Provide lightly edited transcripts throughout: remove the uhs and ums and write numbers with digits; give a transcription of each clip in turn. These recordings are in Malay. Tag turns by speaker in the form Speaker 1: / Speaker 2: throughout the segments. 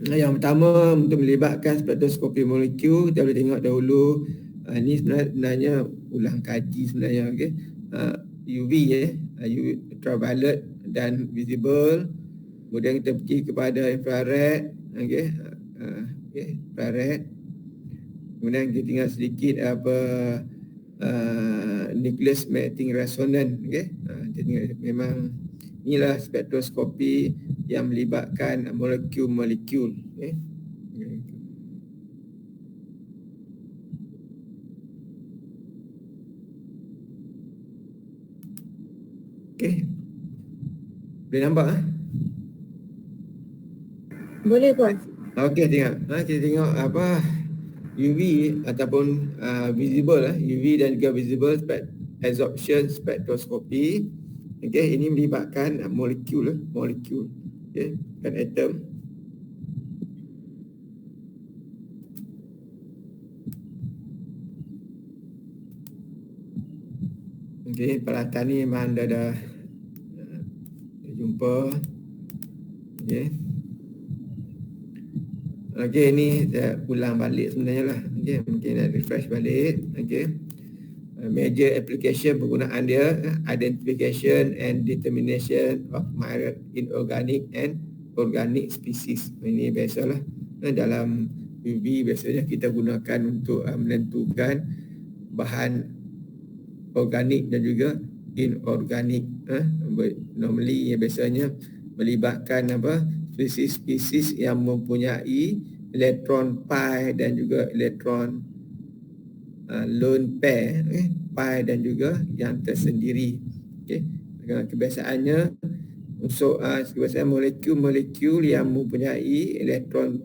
Speaker 1: Yang pertama, untuk melibatkan spektroskopi molekul, kita boleh tengok dahulu. Ini sebenarnya ulang kaji sebenarnya. Okay? UV, UV ultraviolet dan visible. Kemudian kita pergi kepada infrared. Okay? Infrared. Kemudian kita tinggal sedikit nucleus magnetic resonance. Okay? Memang inilah spektroskopi yang melibatkan molekul-molekul. Okay? Okay. Boleh nampak?
Speaker 2: Boleh Puan.
Speaker 1: Okey, tengok. Kita tengok UV ataupun visible, UV dan juga visible absorption spektroskopi. Okey, ini melibatkan molekul, okey, dan atom. Okey, peralatan ni memang dah jumpa. Okey. Okey, ni saya ulang balik sebenarnya lah. Okey, mungkin nak refresh balik. Okey. Major application penggunaan dia, identification and determination of minor inorganic and organic species. Ini biasalah dalam UV biasanya kita gunakan untuk menentukan bahan organik dan juga inorganik. Normally biasanya melibatkan spesies-spesies yang mempunyai elektron pi dan juga elektron lone pair, pi dan juga yang tersendiri. Okay. Dengan kebiasaannya untuk kebiasaan molekul-molekul yang mempunyai elektron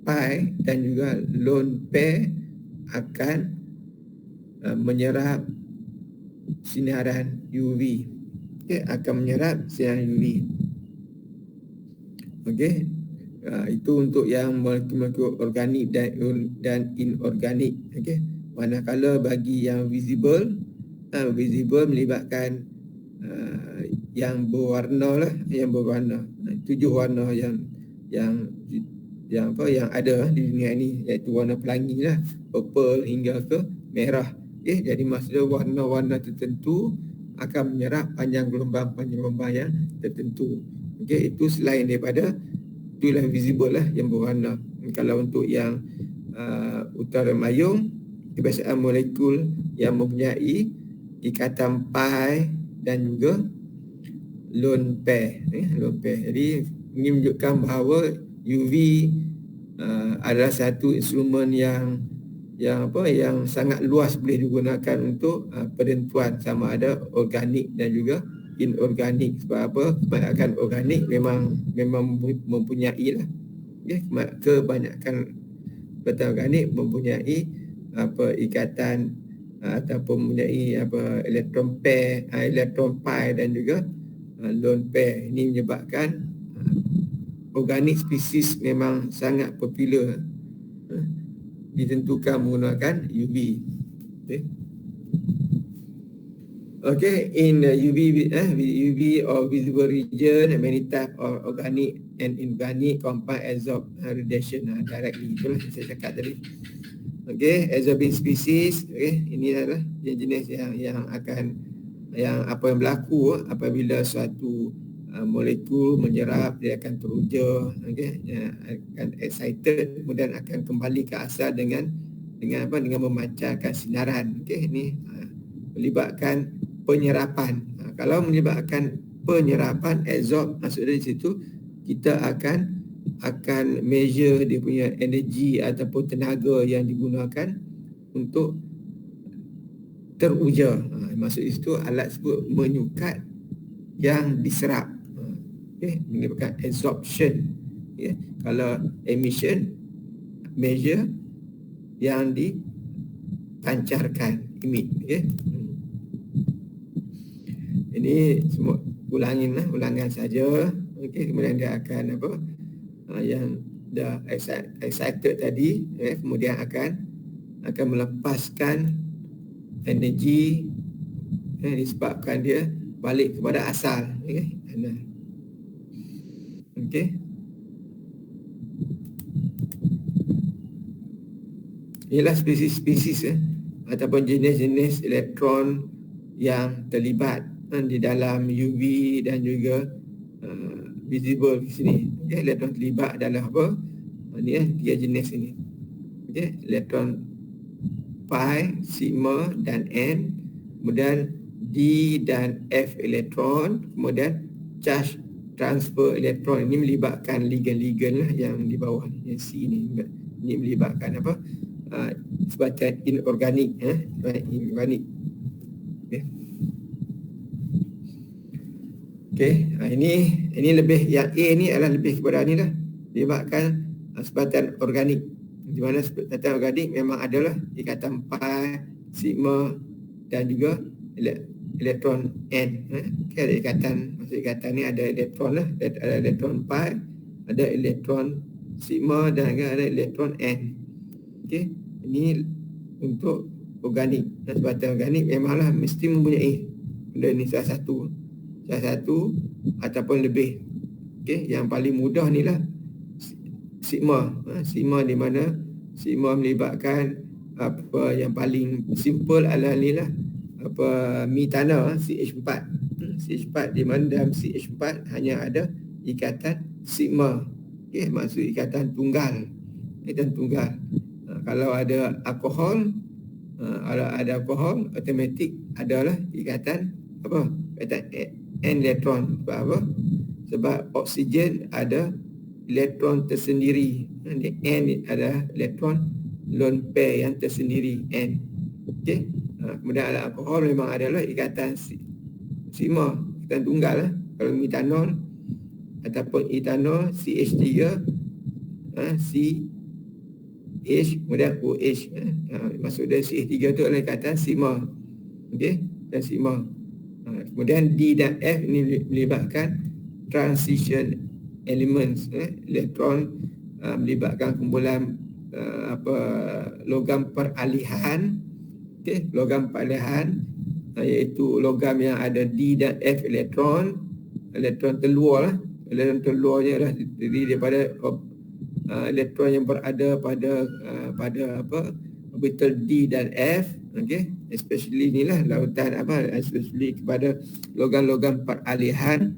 Speaker 1: pi dan juga lone pair akan menyerap sinaran UV. Okay, akan menyerap sinaran UV. Okey. Itu untuk yang molekul-molekul organik dan inorganik. Okey. Manakala bagi yang visible, visible melibatkan yang berwarna lah, yang berwarna. 7 warna yang ada di dunia ini, iaitu warna pelangi lah, purple hingga ke merah. Okey, jadi maksudnya warna-warna tertentu akan menyerap panjang gelombang yang tertentu. Okey, itu selain daripada itulah visible lah yang berwarna. Kalau untuk yang ultramayung, kebiasaan molekul yang mempunyai ikatan pi dan juga lone pair. Jadi ini menunjukkan bahawa UV adalah satu instrumen yang sangat luas boleh digunakan untuk penentuan sama ada organik dan juga inorganik. Sebab apa? Kebanyakan organik memang mempunyai lah. Okay? Kebanyakan batang organik mempunyai ikatan ataupun mempunyai elektron pair, elektron pi dan juga lone pair. Ini menyebabkan organik spesies memang sangat popular ditentukan menggunakan UV. Okay, in the UV or visible region, many type of organic and inorganic compound absorb radiation directly. Itulah yang saya cakap tadi. Okay, absorbing species. Okay, ini adalah jenis yang apa yang berlaku apabila suatu molekul menyerap, dia akan teruja, okay, akan excited, kemudian akan kembali ke asal dengan memancarkan sinaran. Okay, ini melibatkan penyerapan. Kalau melibatkan penyerapan, absorb, maksudnya di situ kita akan measure dia punya energi ataupun tenaga yang digunakan untuk teruja. Maksud itu alat sebut menyukat yang diserap. Okay, menyebabkan absorption. Okay. Kalau emission, measure yang dipancarkan, emit. Okay. Ini semua ulangan saja. Okay, kemudian dia akan yang dah excited tadi, kemudian akan melepaskan energi disebabkan dia balik kepada asal. Okay. Ialah spesies-spesies ataupun jenis-jenis elektron yang terlibat di dalam UV dan juga visible di sini. Elektron terlibat adalah apa? Ini 3 jenis ini. Elektron pi, sigma dan n, kemudian D dan F elektron, kemudian charge transfer elektron. Ini melibatkan ligan-ligan lah yang di bawah ni, yang C ni. Ini melibatkan apa? Sebatan inorganik, inorganik. Okey, ini lebih, yang A ni adalah lebih kepada ni lah, melibatkan sebatan organik. Di mana sebatan organik memang adalah ikatan pi, sigma dan juga elektron n. Okay, ada ikatan, maksud ikatan ni ada elektron lah, ada elektron pi, ada elektron sigma dan juga ada elektron n. Okey, ini untuk organik. Sebatan organik memanglah mesti mempunyai benda ni salah satu ataupun lebih. Okey, yang paling mudah ni lah sigma. Sigma di mana sigma melibatkan apa yang paling simple adalah ni lah, apa, metana CH4. CH4 di mana dalam CH4 hanya ada ikatan sigma. Okey, maksud ikatan tunggal. Ikatan tunggal. Kalau ada alkohol, automatik adalah ikatan apa? Ikatan n elektron. Sebab apa? Sebab oksigen ada elektron tersendiri. N adalah elektron lone pair yang tersendiri, N. Okey. Kemudian alkohol memang adalah ikatan sigma, ikatan tunggal lah. Kalau metanol ataupun etanol, CH3, CH, kemudian OH. Maksud dari CH3 itu adalah ikatan sigma. Okey, dan sigma. Kemudian D dan F ini melibatkan transition elements, elektron melibatkan kumpulan logam peralihan. Okey, logam peralihan iaitu logam yang ada D dan F elektron terluar lah. Elektron terluarnya adalah terdiri daripada elektron yang berada pada orbital D dan F. Okey, especially inilah lautan especially kepada logam-logam peralihan.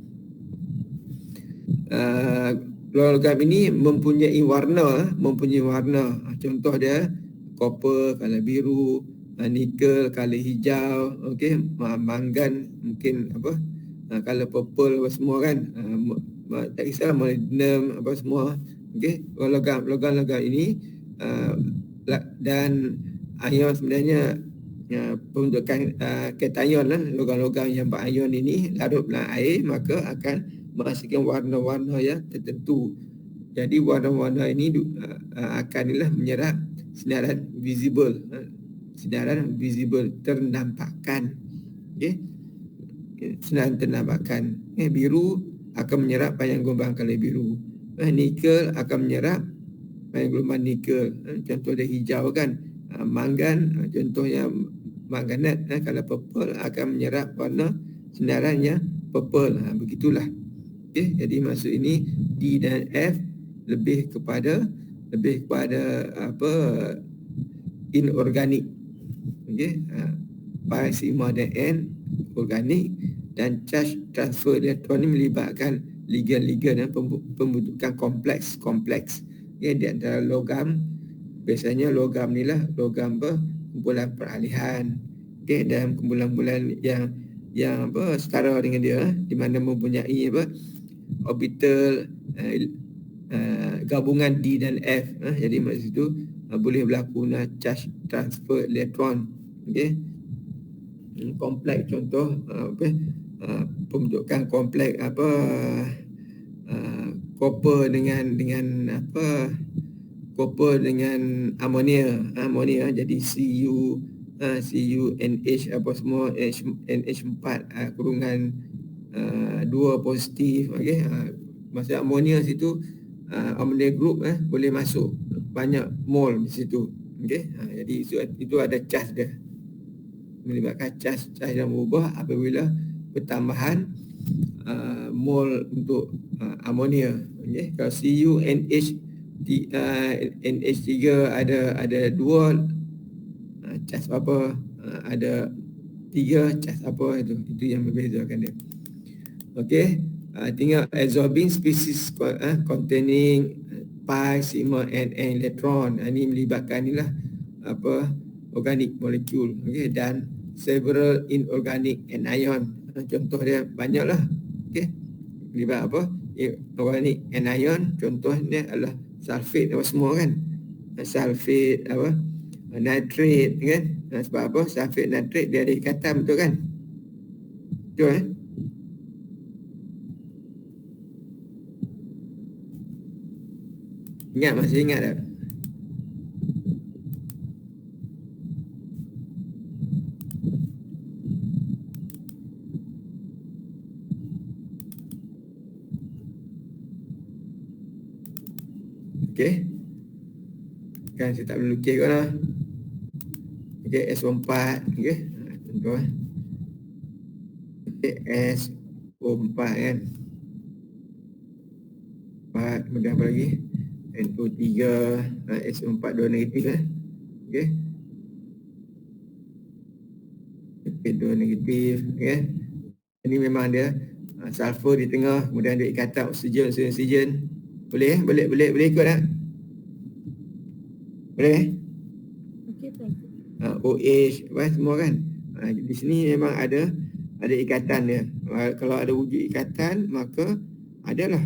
Speaker 1: Logam ini mempunyai warna. Contoh dia copper kalau biru, nikel kalau hijau, okey, mangan mungkin kalau purple apa semua kan, tak kisahlah molybdenum apa semua. Okey, logam ini dan ion sebenarnya pembentukan kation lah. Logam-logam yang berion ini larut dalam air maka akan menghasilkan warna-warna yang tertentu. Jadi warna-warna ini akan menyerap sinaran visible, ternampakkan. Okey, sinaran ternampakkan. Biru akan menyerap panjang gelombang kala biru. Nikel akan menyerap panjang gelombang nikel. Contoh dia hijau kan. Mangan, contohnya manganat. Kalau purple akan menyerap warna sinaran yang purple. Begitulah. Okay, jadi maksud ini D dan F lebih kepada inorganik. Okey, pi, sigma dan n organik, dan charge transfer elektron ini melibatkan ligan-ligan dan pembentukan kompleks. Okay, di antara logam, biasanya logam ni lah logam kumpulan peralihan. Okay, dan kumpulan-kumpulan yang setara dengan dia, di mana mempunyai orbital gabungan D dan F. Jadi maksud itu boleh berlaku charge transfer elektron. Okey, kompleks contoh pembentukan kompleks copper dengan copper dengan amonia jadi CuNH apa semua, NH4 kurungan 2 positif. Okey, maksud amonia situ, amonia group boleh masuk banyak mol di situ. Okey, jadi itu ada charge dia, melibatkan charge yang berubah apabila pertambahan mol untuk amonia. Okey, kalau CuNH NH3 ada 2 cas apa, ada 3 cas apa, itu yang membezakan dia. Okey, tinggal absorbing species containing pi, sigma, and electron. Ini melibatkan inilah apa, organic molecule, okey, dan several inorganic anion. Contoh dia banyaklah, okey, melibat apa, organic anion. Contohnya adalah sulfate apa semua kan, sulfate apa, nitrate kan. Sebab apa, sulfate nitrate dia ada ikatan, betul kan? Betul Ingat, masih ingat tak? Okey, kan saya tak boleh lukis kot lah. Okey, SO4, okey, contoh okey, SO4 kan, 4, kemudian apa lagi, NO3, SO4 2 negatif okey, okey, 2 negatif, okey. Ini memang dia sulfur di tengah, kemudian dia ikatan oksigen. Boleh boleh ikut tak? Boleh
Speaker 2: Okey, thank you.
Speaker 1: OH semua kan. Di sini memang ada ikatan dia. Kalau ada wujud ikatan, maka adalah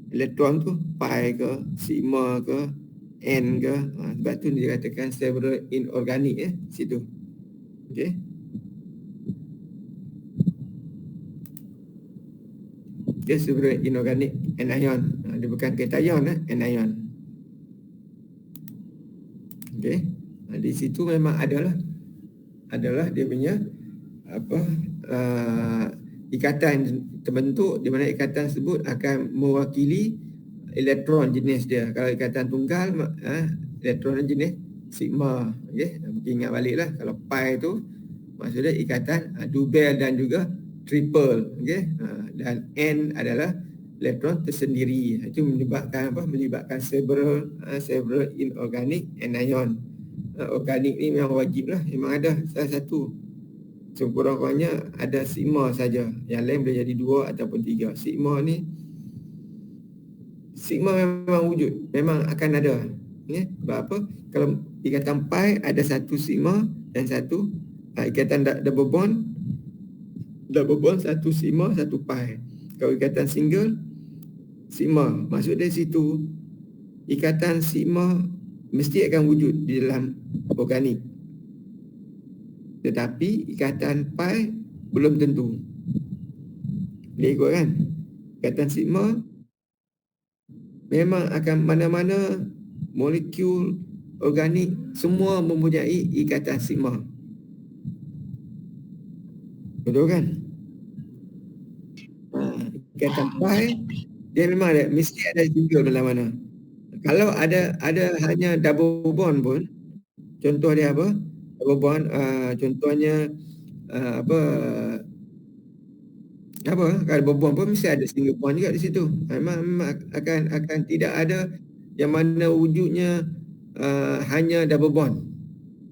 Speaker 1: elektron tu pi ke, sigma ke, n ke. Sebab tu dia katakan several inorganic situ. Okey. Dia several inorganic anion. Dia bukan cation, anion. Okey. Di situ memang adalah dia punya apa, ikatan terbentuk, di mana ikatan tersebut akan mewakili elektron jenis dia. Kalau ikatan tunggal, elektron jenis sigma. Okey, mungkin ingat baliklah, kalau pi tu maksudnya ikatan double dan juga triple. Okey, dan n adalah elektron tersendiri. Itu melibatkan apa? Melibatkan several inorganic anion. Organik ni memang wajib lah, memang ada salah satu. Sekurang-kurangnya ada sigma saja. Yang lain boleh jadi 2 ataupun 3. Sigma memang wujud, memang akan ada. Sebab apa? Kalau ikatan pi ada satu sigma dan satu ikatan double bond satu sigma satu pi. Kalau ikatan single sigma, maksud dari situ ikatan sigma mesti akan wujud di dalam organik. Tetapi ikatan pi belum tentu. Boleh ikut kan? Ikatan sigma memang akan mana-mana molekul organik semua mempunyai ikatan sigma. Betul kan? Ikatan pi dia memang ada, mesti ada single mana-mana. Kalau ada hanya double bond pun, contoh dia apa? Double bond, contohnya apa? Kalau double bond pun mesti ada single bond juga di situ. Memang akan tidak ada yang mana wujudnya hanya double bond.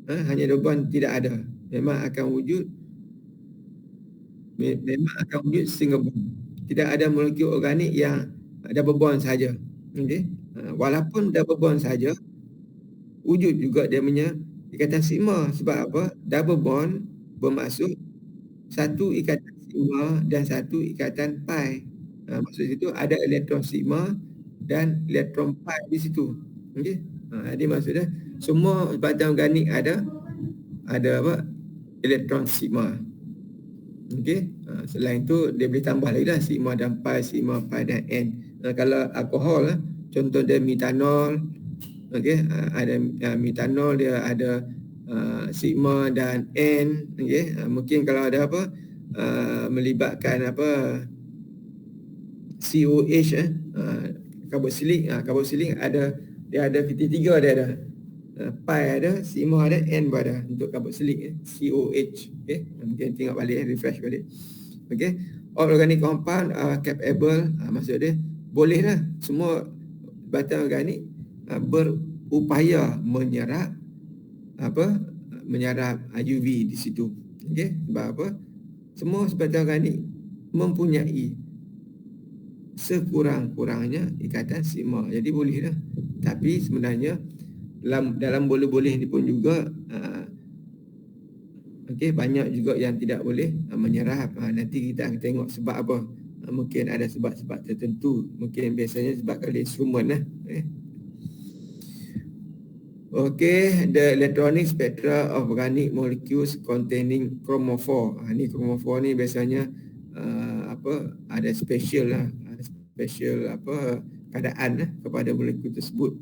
Speaker 1: Hanya double bond tidak ada. Memang akan wujud single bond. Tidak ada molekul organik yang double bond saja. Okey. Walaupun double bond saja, wujud juga dia punya ikatan sigma. Sebab apa? Double bond bermaksud satu ikatan sigma dan satu ikatan pi. Maksud situ ada elektron sigma dan elektron pi di situ. Okey. Jadi maksudnya semua bahan organik ada apa? Elektron sigma. Okey. Selain itu dia boleh tambah lagi lah sigma dan pi, sigma, pi dan n. Kalau alkohol contoh dia metanol. Okey, ada metanol dia ada sigma dan n. Okey, mungkin kalau ada apa melibatkan apa COH karboksilik. Karboksilik ada, dia ada PT3 dia ada. Pi ada, sigma ada, n pun ada untuk karboksilik COH. Okey, mungkin tengok balik, refresh balik. Okey, all organic compound are capable, maksud dia bolehlah semua bahan organik berupaya menyerap UV di situ. Okey, sebab apa? Semua spektrum organik mempunyai sekurang-kurangnya ikatan sigma. Jadi bolehlah. Tapi sebenarnya dalam boleh-boleh ni pun juga banyak juga yang tidak boleh menyerap. Nanti kita akan tengok sebab apa. Mungkin ada sebab-sebab tertentu. Mungkin biasanya sebab oleh instrumen lah. The electronic spectra of organic molecules containing chromophore. Ni chromophore ni biasanya ada special lah, keadaan kepada molekul tersebut.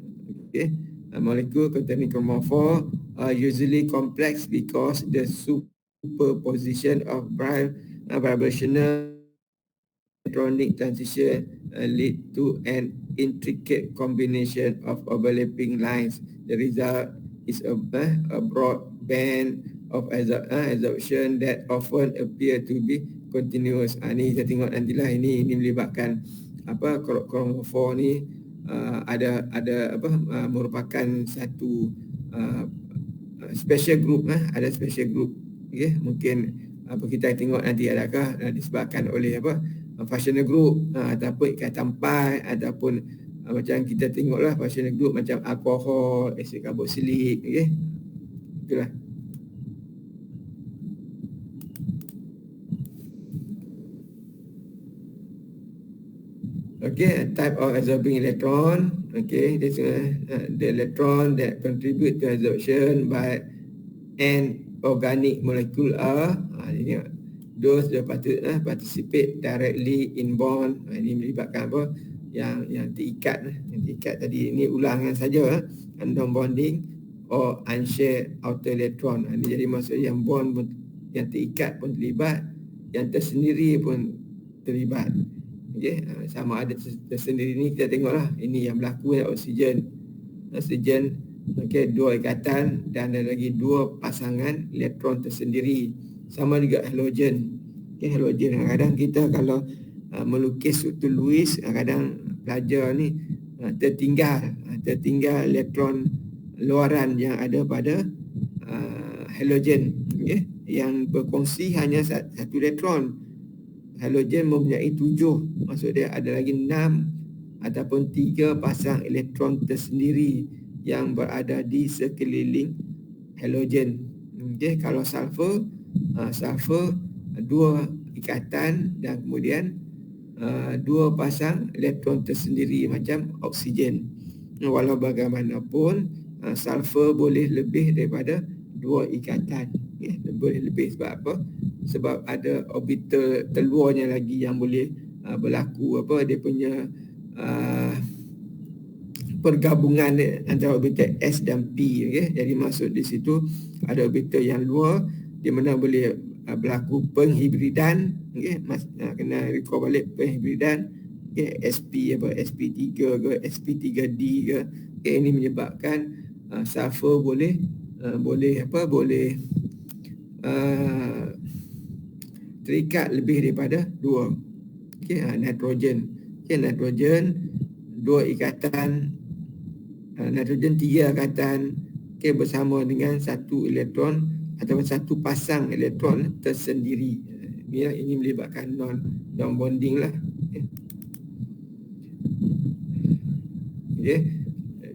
Speaker 1: Molecule containing chromophore are usually complex because the superposition of vibrational electronic transition lead to an intricate combination of overlapping lines. The result is a broad band of absorption that often appear to be continuous. Ni kita tengok nantilah. Ini melibatkan chromophore ni ada merupakan satu special group. Ada special group. Mungkin kita tengok nanti adakah disebabkan oleh functional group ataupun ikatan pi ataupun macam kita tengoklah functional group macam alkohol, asid karboksilik. Itulah. Type of absorbing electron. This the electron that contribute to absorption by an organic molecule are those that participate directly in bond. Ini melibatkan apa? Yang terikat tadi. Ini ulangan saja. Non bonding or unshared outer electron. Ini jadi maksudnya yang bond pun, yang terikat pun terlibat, yang tersendiri pun terlibat. Sama ada tersendiri ni kita tengoklah. Ini yang berlaku oksigen. Dua ikatan dan ada lagi dua pasangan elektron tersendiri. Sama juga halogen. Halogen kadang-kadang kita kalau melukis Dr. Lewis, kadang pelajar ni tertinggal elektron luaran yang ada pada halogen, yang berkongsi hanya satu elektron. Halogen mempunyai 7, maksud dia ada lagi 6 ataupun 3 pasang elektron tersendiri yang berada di sekeliling halogen. Kalau sulfur 2 ikatan dan kemudian 2 pasang elektron tersendiri macam oksigen. Walau bagaimanapun sulfur boleh lebih daripada 2 ikatan. Boleh lebih sebab apa? Sebab ada orbital terluarnya lagi yang boleh berlaku dia punya pergabungan antara orbital S dan P. Jadi maksud di situ ada orbital yang luar di mana boleh berlaku penghibridan. Kena recall balik penghibridan. SP SP3 ke SP3D ke. Ini menyebabkan sulfur boleh terikat lebih daripada 2. Nitrogen. Nitrogen 2 ikatan, nitrogen 3 ikatan bersama dengan 1 elektron ataupun 1 pasang elektron tersendiri. Ini melibatkan non bonding lah.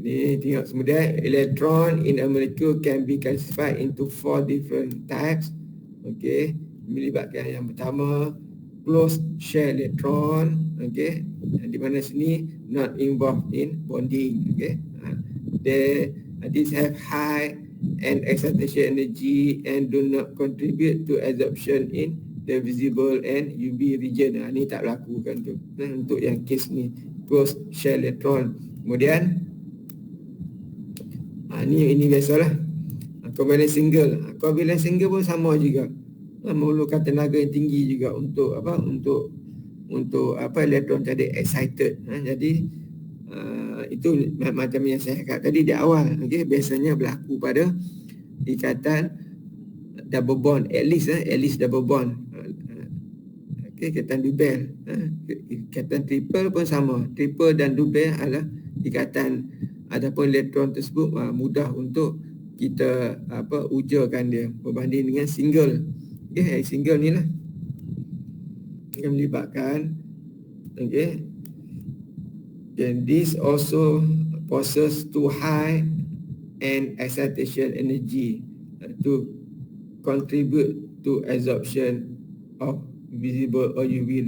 Speaker 1: Ni tengok kemudian electron in a molecule can be classified into 4 different types. Melibatkan yang pertama closed shell electron, di mana sini not involved in bonding. These have high and excitation energy and do not contribute to absorption in the visible and UV region. Ni tak berlaku kan tu. Untuk yang case ni closed shell electron. Kemudian ini biasalah covalent single. Covalent single pun sama juga. Memerlukan tenaga yang tinggi juga untuk elektron tadi excited. Jadi itu macam yang saya cakap tadi di awal. Biasanya berlaku pada ikatan double bond, at least double bond. Ikatan double. Ikatan triple pun sama. Triple dan double adalah ikatan ataupun elektron tersebut mudah untuk kita ujakan dia berbanding dengan single. Okey, single ni lah yang melibatkan, okey, and this also possess too high and excitation energy to contribute to absorption of visible or UV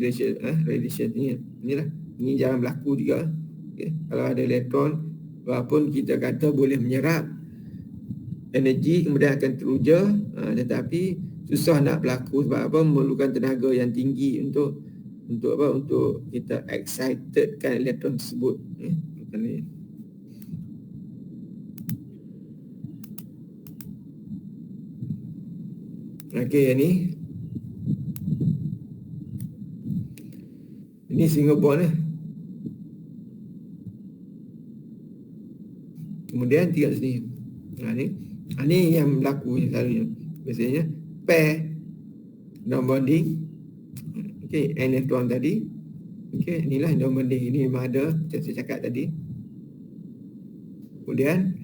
Speaker 1: radiation. Ini jarang berlaku juga. Okay. Kalau ada elektron, walaupun kita kata boleh menyerap energi kemudian akan teruja, tetapi susah nak berlaku sebab apa? Memerlukan tenaga yang tinggi untuk kita excitedkan elektron tersebut. Okey, yang ini single bond lah. Kemudian tinggal sini. Ni yang berlaku selalunya. Biasanya pair non-bonding. Okey, elektron tadi. Okey, inilah non-bonding. Ini memang ada macam saya cakap tadi. Kemudian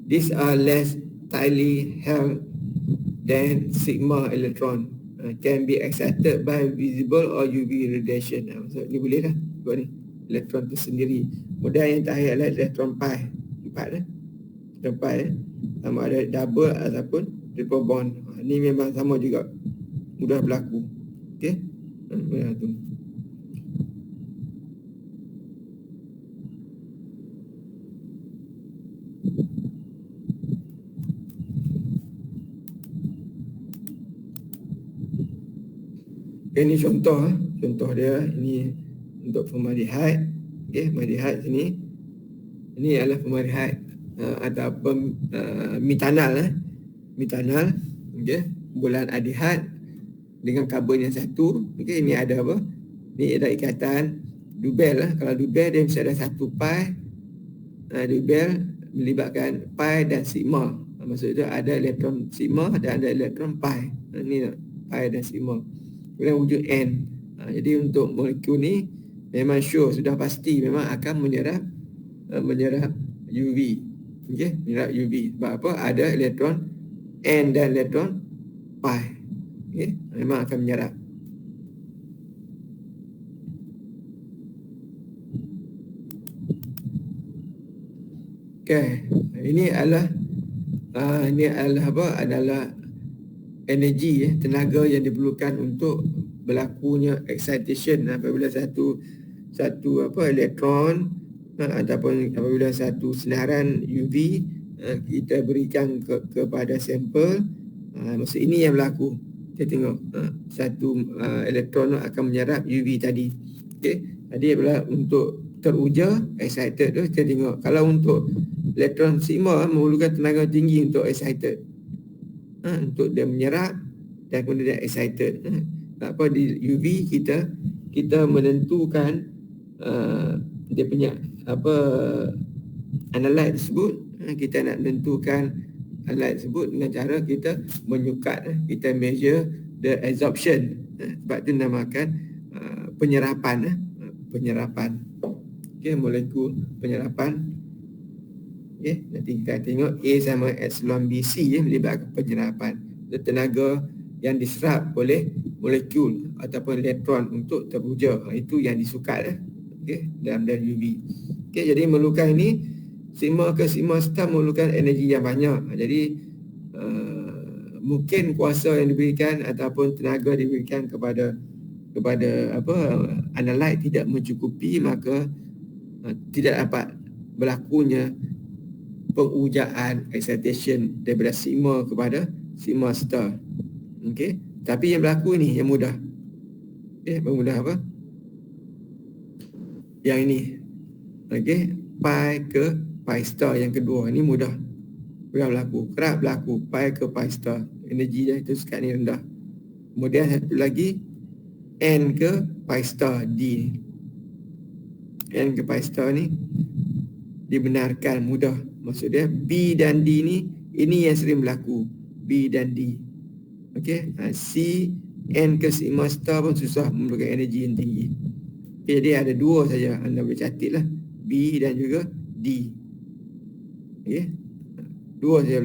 Speaker 1: these are less tightly held than sigma electron, can be excited by visible or UV radiation. Maksud ni boleh lah buat ni elektron tersendiri. Kemudian yang terakhir adalah elektron pi. 4 elektron pi sama ada double ataupun triple bond. Ni memang sama juga, mudah berlaku. Okey, tu. Ini contoh dia. Ini untuk formaldehyde. Okey, formaldehyde sini. Ini adalah formaldehyde ataupun metanal. Metanal, okey, bulan aldehyde dengan karbon yang satu. Okey, ini ada apa? Ini ada ikatan Dubel lah. Kalau Dubel dia mesti ada satu pi. Dubel melibatkan pi dan sigma. Maksudnya ada elektron sigma dan ada elektron pi. Ini pi dan sigma. Kemudian wujud N. Jadi untuk molekul ni memang sure, sudah pasti memang akan menyerap UV. Okey, menyerap UV. Sebab apa? Ada elektron N dan elektron pi. Okey, memang akan menyerap. Okey, ini adalah apa? Adalah energi, tenaga yang diperlukan untuk berlakunya excitation apabila satu elektron ataupun apabila satu sinaran UV kita berikan kepada sampel. Maksud ini yang berlaku. Kita tengok satu elektron akan menyerap UV tadi. Okey, tadi adalah untuk teruja excited tu. Kita tengok kalau untuk elektron sigma memerlukan tenaga tinggi untuk excited. Untuk dia menyerap dan kemudian dia excited. Apa di UV kita menentukan dia punya analyte tersebut. Kita nak menentukan analyte tersebut dengan cara kita menyukat, kita measure the absorption. Sebab itu namakan penyerapan. Okey, molekul penyerapan. Okay, nanti kita tengok A sama epsilon BC melibatkan penyerapan. Tenaga yang diserap oleh molekul ataupun elektron untuk teruja. Itu yang disukat dalam UV. Okay, jadi memerlukan ini sigma ke sigma star memerlukan energi yang banyak. Jadi mungkin kuasa yang diberikan ataupun tenaga diberikan kepada analyte tidak mencukupi, maka tidak dapat berlakunya pengujaan excitation daripada sigma kepada sigma star. Okey, tapi yang berlaku ni yang mudah. Mudah apa? Yang ini. Okey, pi ke pi star yang kedua ni mudah berlaku, kerap berlaku pi ke pi star. Energi dia itu sekat ni rendah. Kemudian satu lagi n ke pi star d. N ke pi star ni dibenarkan mudah. Maksudnya B dan D ni, ini yang sering berlaku, B dan D. Okey, C, N ke sigma star pun susah memerlukan energi yang tinggi. Jadi ada dua saja, anda boleh catatlah, B dan juga D. Okey. Dua saja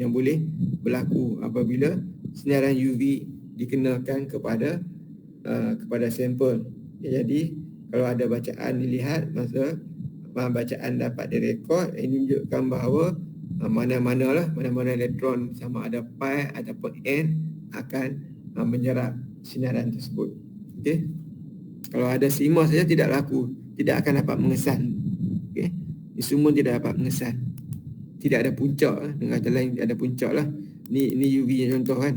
Speaker 1: yang boleh berlaku apabila sinaran UV dikenakan kepada sampel. Jadi kalau ada bacaan dilihat, masa bacaan dapat direkod, ini menunjukkan bahawa mana-mana elektron sama ada pi ataupun n akan menyerap sinaran tersebut. Okey. Kalau ada sigma saja tidak laku, tidak akan dapat mengesan. Okey. Ini semua tidak dapat mengesan. Tidak ada puncak, dengan kata lain ada puncak lah. Ni UV yang contoh kan.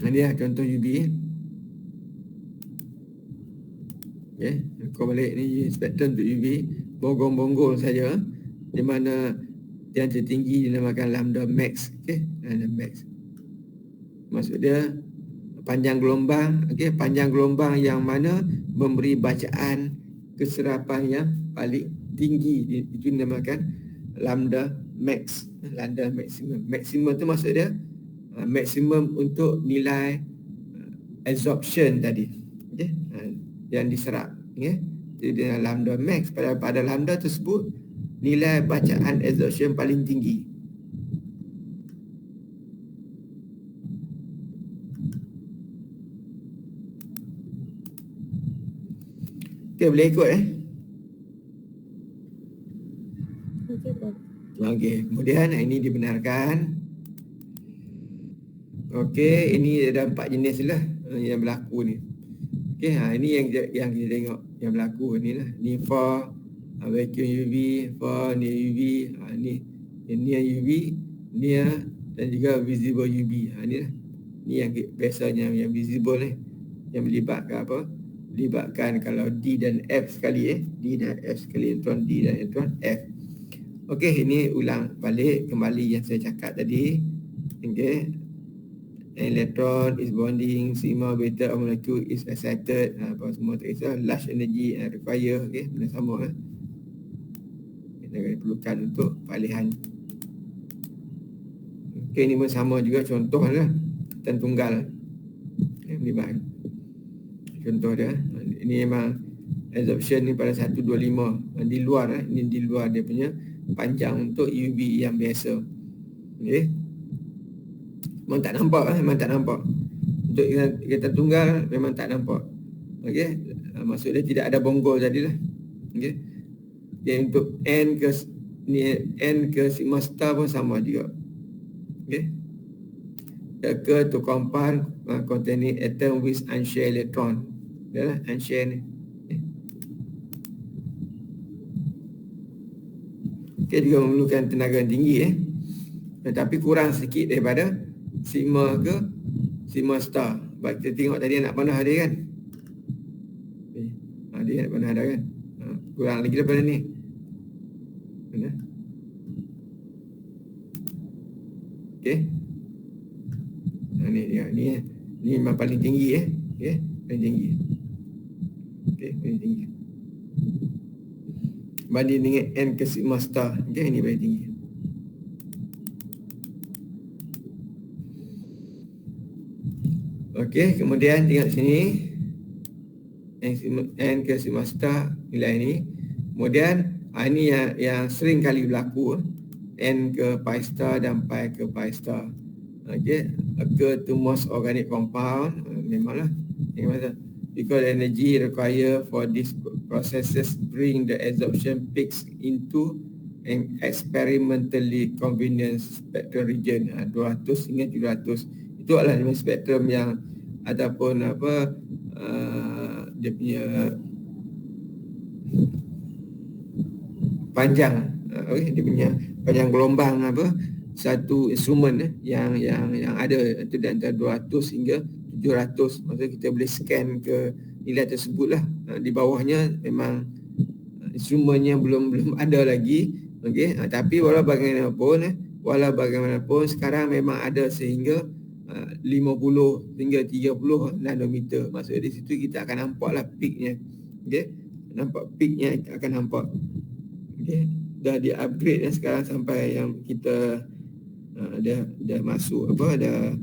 Speaker 1: Ini lah contoh UV. Okay. Kau balik ni spektrum untuk UV. Bonggol-bonggol saja. Di mana yang tertinggi dinamakan lambda max. Okay. Lambda max. Maksud dia panjang gelombang. Okay. Panjang gelombang yang mana memberi bacaan keserapan yang paling tinggi. Itu dinamakan lambda max. Lambda maksimum. Maksimum tu maksud dia maksimum untuk nilai absorption tadi, okay? Yang diserap, okay? Jadi lambda max, pada lambda tersebut nilai bacaan absorption paling tinggi. Okay, boleh ikut Okey, kemudian ini dibenarkan. Okey, ini ada 4 jenis lah yang berlaku ni. Okey, ini yang kita tengok yang berlaku ni lah. Ni for vacuum UV, for near UV, ni near UV, near dan juga visible UV. Ni lah. Ni yang biasanya yang visible ni, yang melibatkan apa? Melibatkan kalau D dan F sekali D dan F sekali, elektron D dan elektron F. Okey, ini ulang balik kembali yang saya cakap tadi. Okey. Electron is bonding, sigma beta of molecule is excited, apa semua tak kisah, large energy and require, okey, benda sama kita perlukan untuk pengalihan. Okey, ini pun sama juga contoh lah, dan tunggal melibatkan. Contoh dia, ini memang absorption ni pada 125 di luar ini di luar dia punya panjang untuk UV yang biasa. Okey. Memang tak nampak. Untuk kita tunggal memang tak nampak. Okey. Maksud dia tidak ada bonggol tadi lah. Okey. Jadi untuk N ke sigma star pun sama juga. Okey. Occur to compound containing atom with unshared electron. Yalah, unshared ni. Okey, juga memerlukan tenaga yang tinggi tetapi kurang sedikit daripada sigma ke sigma star. Baik, kita tengok tadi anak panah dia kan. Dia anak panah dah kan. Kurang lagi daripada ni. Mana? Okey. Ni dia. Ni memang paling tinggi Okey, paling tinggi. Okey, paling tinggi. Banding dengan N ke sigma star. Okey, ini paling tinggi. Okey, kemudian tengok sini N ke sigma star nilai ni. Kemudian ini yang sering kali berlaku, N ke pi star dan pi ke pi star. Okey, occur to most organic compound, memanglah because the energy required for these processes bring the absorption peaks into an experimentally convenient spectral region 200 hingga 700. Itu adalah spektrum yang ataupun dia punya panjang, dia punya panjang gelombang satu instrumen yang ada itu di antara 200 hingga 700. Maksudnya kita boleh scan ke nilai tersebut lah. Di bawahnya memang instrumennya belum ada lagi. Okey, tapi walau bagaimanapun sekarang memang ada sehingga 50 hingga 30 nanometer. Maksudnya di situ kita akan nampaklah peaknya. Okey, nampak peaknya akan nampak. Okey, dah di upgrade sekarang sampai yang kita Dah masuk apa, dah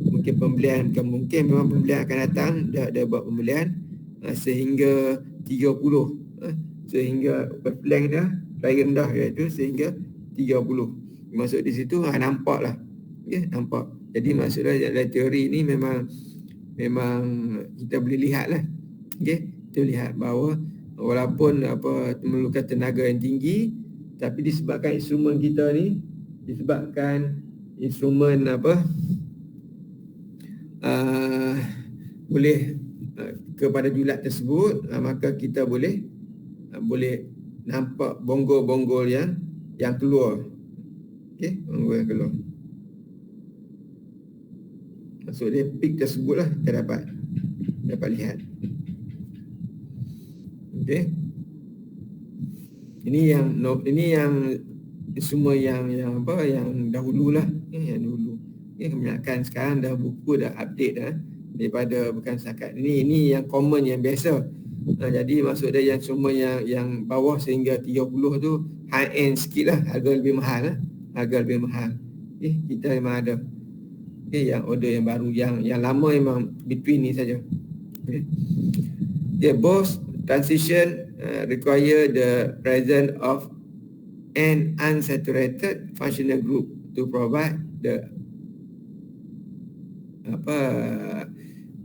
Speaker 1: mungkin pembelian, mungkin memang pembelian akan datang, dah buat pembelian sehingga 30, sehingga wavelength dah paling rendah iaitu sehingga 30. Masuk di situ nampak lah, nampak. Jadi maksudnya dalam teori ni memang kita boleh lihat lah, kita lihat bahawa walaupun memerlukan tenaga yang tinggi, tapi disebabkan instrumen kita ni, boleh kepada julat tersebut, maka kita boleh nampak bonggol-bonggol yang keluar. Bonggol yang keluar. Maksud dia peak tersebut lah kita dapat lihat. Ini yang semua yang dahulu lah, yang dulu. Kebanyakan sekarang dah buku dah update dah, daripada bukan setakat ini yang common, yang biasa. Jadi maksud dia yang semua yang bawah sehingga 30 tu high end sikit lah, harga lebih mahal lah. Kita memang ada yang order yang baru, yang lama memang between ni saja. Both transition require the presence of an unsaturated functional group to provide the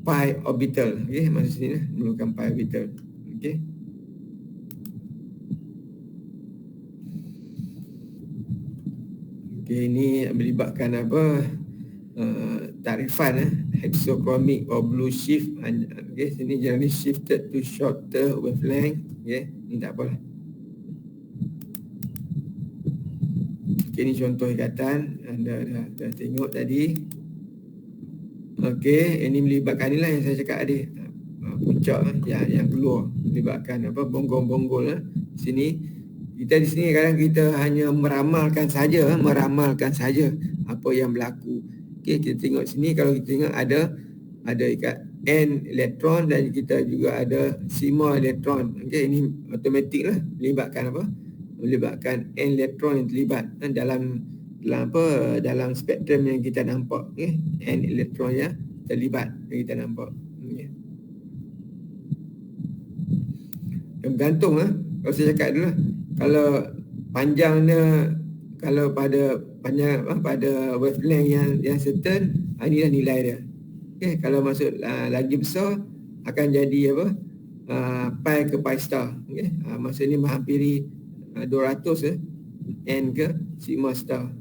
Speaker 1: pi orbital. Maksud sini lah, memerlukan pi orbital. Ini melibatkan tarifan hexachromic or blue shift. Sini generally shifted to shorter wavelength. Ini tak apalah. Ini contoh ikatan anda dah tengok tadi. Ini melibatkan inilah yang saya cakap tadi, puncak yang keluar, melibatkan bonggol-bonggol sini. Kita di sini kadang kita hanya meramalkan saja apa yang berlaku. Kita tengok sini, kalau kita tengok ada ikat N elektron dan kita juga ada sigma elektron. Ini automatik lah, melibatkan N elektron yang terlibat dalam spektrum yang kita nampak. N elektron yang terlibat yang kita nampak. Bergantung kalau saya cakap dulu, kalau panjangnya, kalau pada wavelength yang certain, inilah nilai dia. Kalau masuk lagi besar akan jadi pi ke pi star. Maksudnya menghampiri 200 N ke sigma star.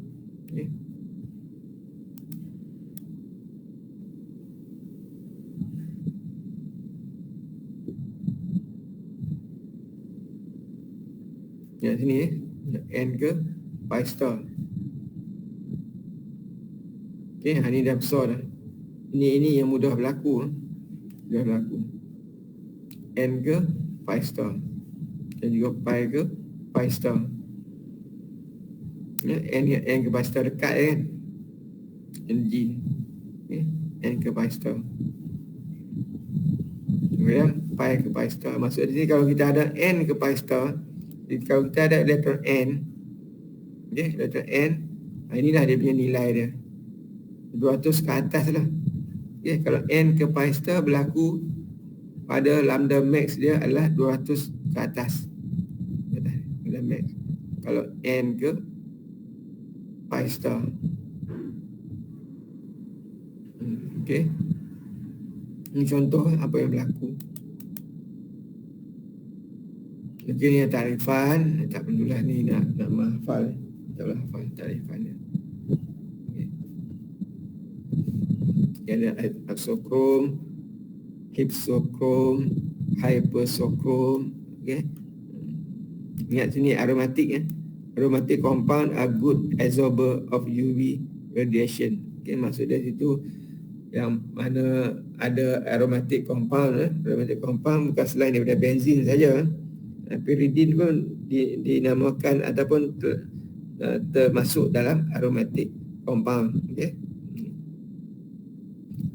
Speaker 1: Yang sini N ke pi star. Ini dah besar dah. Ini yang mudah berlaku. N ke pi star dan juga pi ke pi star. N ke pi star dekat kan, energi. N ke pi star. Kemudian pi ke pi star. Maksud di sini kalau kita ada N ke pi star, kalau kita ada elektron N, elektron N, inilah dia punya nilai dia, 200 ke atas lah. Kalau N ke pi star berlaku pada lambda max dia adalah 200 ke atas. Lambda max. Kalau N ke pi star. Ini contoh apa yang berlaku. Mungkin yang tarifan, tak perlulah ni nak menghafal. Tak perlu hafal tarifannya. Ada aksokrom, hipsokrom, hypersokrom. Ingat sini aromatik. Aromatic compound are good absorber of UV radiation. Maksud dia situ yang mana ada aromatic compound. Aromatic compound bukan selain daripada benzin saja. Pyridin pun dinamakan ataupun termasuk dalam aromatic compound.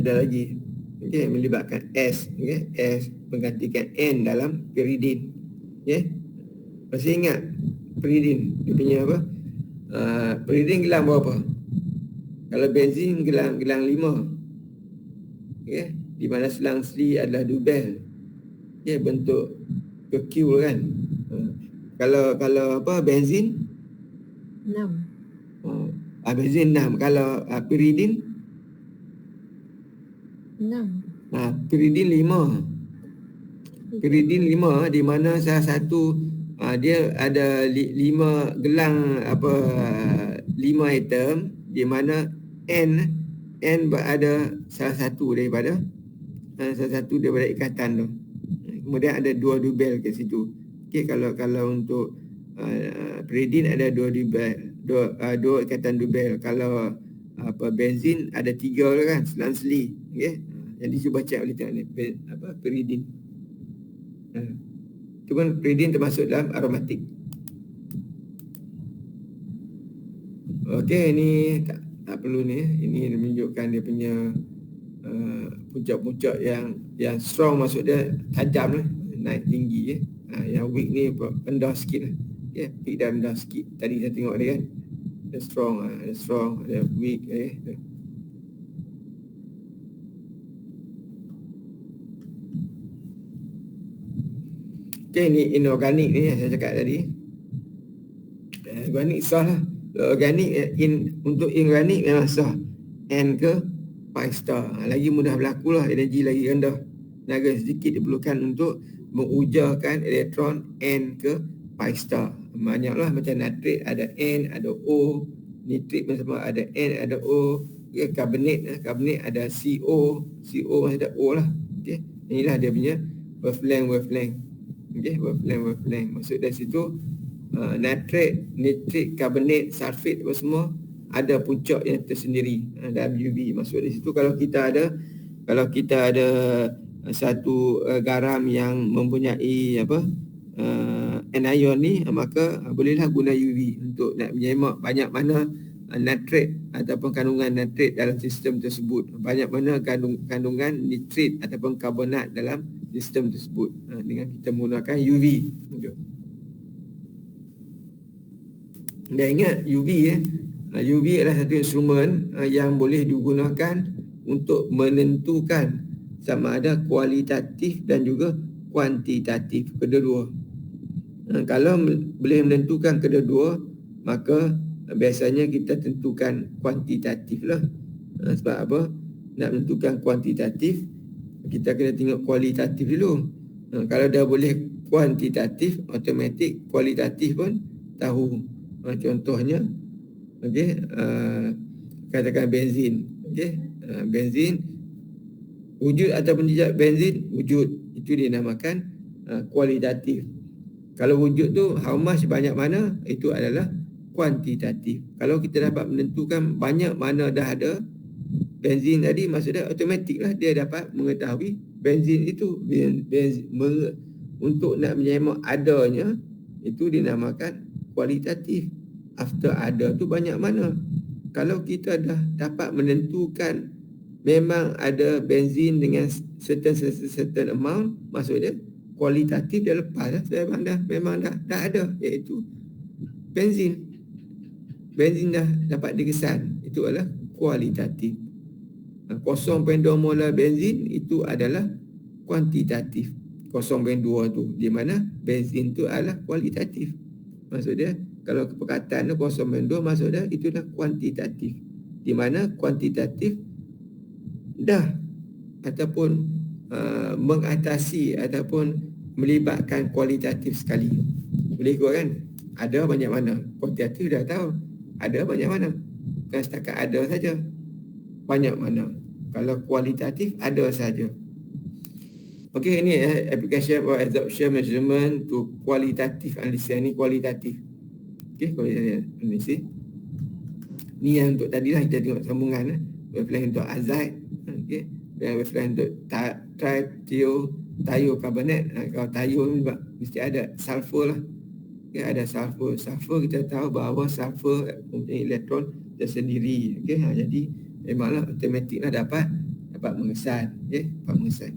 Speaker 1: Ada lagi melibatkan S. S menggantikan N dalam pyridin. Masih ingat pyridin dia punya apa? Pyridin gelang berapa? Kalau benzin gelang 5. Okey, di mana selang sli adalah dubel. Okey, bentuk ke kan. Kalau apa benzin
Speaker 2: 6.
Speaker 1: benzin 6. Kalau piridin
Speaker 2: 6.
Speaker 1: piridin 5. Piridin 5 di mana salah satu dia ada 5 gelang 5 atom di mana N ada salah satu daripada ikatan tu. Kemudian ada 2 dubel kat situ. Okey, kalau untuk piridin ada 2 dubel, 2 ikatan dubel. Kalau benzin ada 3 lah kan, selang-seli. Okey. Jadi cuba cek boleh tengok ni piridin. Itu pun piridin termasuk dalam aromatik. Okey, ni tak perlu ni. Ini menunjukkan dia punya puncak-puncak yang strong, maksud dia tajam lah, naik tinggi. Yang weak ni rendah sikit lah. Peak dan rendah sikit. Tadi saya tengok dia kan, ada strong, ada weak. Okey, ni inorganik ni yang saya cakap tadi. Organik sah lah. Organik untuk inorganik memang sah. N ke pi star. Lagi mudah berlaku lah, energi lagi rendah. Tenaga sedikit diperlukan untuk mengujarkan elektron N ke pi star. Banyaklah macam natrit ada N, ada O. Nitrit pun sama ada N, ada O. Karbonat ada CO. CO masih ada O lah. Okay. Inilah dia punya wavelength. Okay, wavelength. Maksud dari situ nitrit, karbonat, sulfat apa semua ada puncak yang tersendiri dalam UV. Maksud dari situ kalau kita ada satu garam yang mempunyai anion ni, maka bolehlah guna UV untuk nak menyemak banyak mana nitrit ataupun kandungan nitrit dalam sistem tersebut, banyak mana kandungan nitrit ataupun karbonat dalam sistem tersebut dengan kita menggunakan UV. Dan ingat UV adalah satu instrumen yang boleh digunakan untuk menentukan sama ada kualitatif dan juga kuantitatif, kedua-dua. Kalau boleh menentukan kedua-dua, maka biasanya kita tentukan kuantitatif lah. Sebab apa? Nak menentukan kuantitatif, kita kena tengok kualitatif dulu. Kalau dah boleh kuantitatif, automatik kualitatif pun tahu. Contohnya, katakan benzin. Benzin wujud ataupun tidak benzin, wujud. Itu dinamakan kualitatif. Kalau wujud tu how much, banyak mana, itu adalah kuantitatif. Kalau kita dapat menentukan banyak mana dah ada benzin tadi, maksudnya automatik lah dia dapat mengetahui benzin itu. Untuk nak menyemak adanya, itu dinamakan kualitatif. After ada tu banyak mana. Kalau kita dah dapat menentukan memang ada benzin dengan certain amount, maksudnya kualitatif dia lepas dah. Memang dah ada, iaitu benzin dah dapat dikesan. Itu adalah kualitatif. 0.2 molar benzin itu adalah kuantitatif. 0.2 tu di mana benzin tu adalah kualitatif. Maksudnya kalau perkataan 0.2, maksudnya itu dah kuantitatif, di mana kuantitatif dah ataupun mengatasi ataupun melibatkan kualitatif sekali. Boleh ikut kan? Ada banyak mana. Kuantitatif dah tahu ada banyak mana. Bukan setakat ada saja, banyak mana. Kalau kualitatif ada saja. Okey, ini application of absorption measurement to qualitative analysis. Ini kualitatif. Okey, kualitatif analysis. Ni yang untuk tadi lah kita tengok sambungan. Wavelength untuk azide. Okey. Dan wavelength untuk thiokarbonat. Kalau thio ni mesti ada sulfur lah. Okay, ada sulfur. Sulfur kita tahu bahawa sulfur mempunyai elektron tersendiri. Okay, jadi memanglah automatik lah dapat mengesan. Okay, dapat mengesan.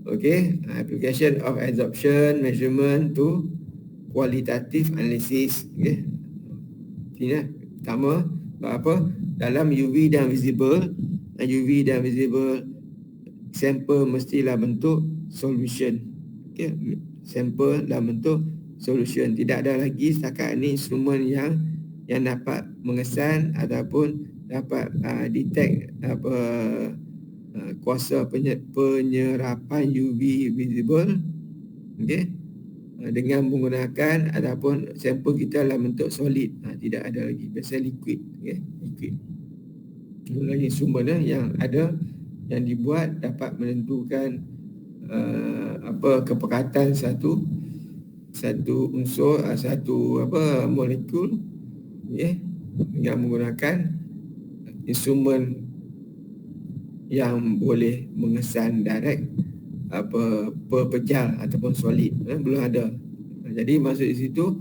Speaker 1: Okay, application of absorption measurement to qualitative analysis. Okay, ini pertama apa dalam UV dan visible. UV dan visible sampel mestilah bentuk solution. Okey, sampel dalam bentuk solution. Tidak ada lagi setakat ini instrumen yang dapat mengesan ataupun dapat detect kuasa penyerapan UV visible, okey, dengan menggunakan ataupun sampel kita dalam bentuk solid. Tidak ada lagi, biasa liquid, okey, liquid. Lagi instrumen yang ada yang dibuat dapat menentukan kepekatan satu unsur, satu molekul, okey, dengan menggunakan instrumen yang boleh mengesan direct pepejal ataupun solid. Belum ada. Jadi maksud di situ,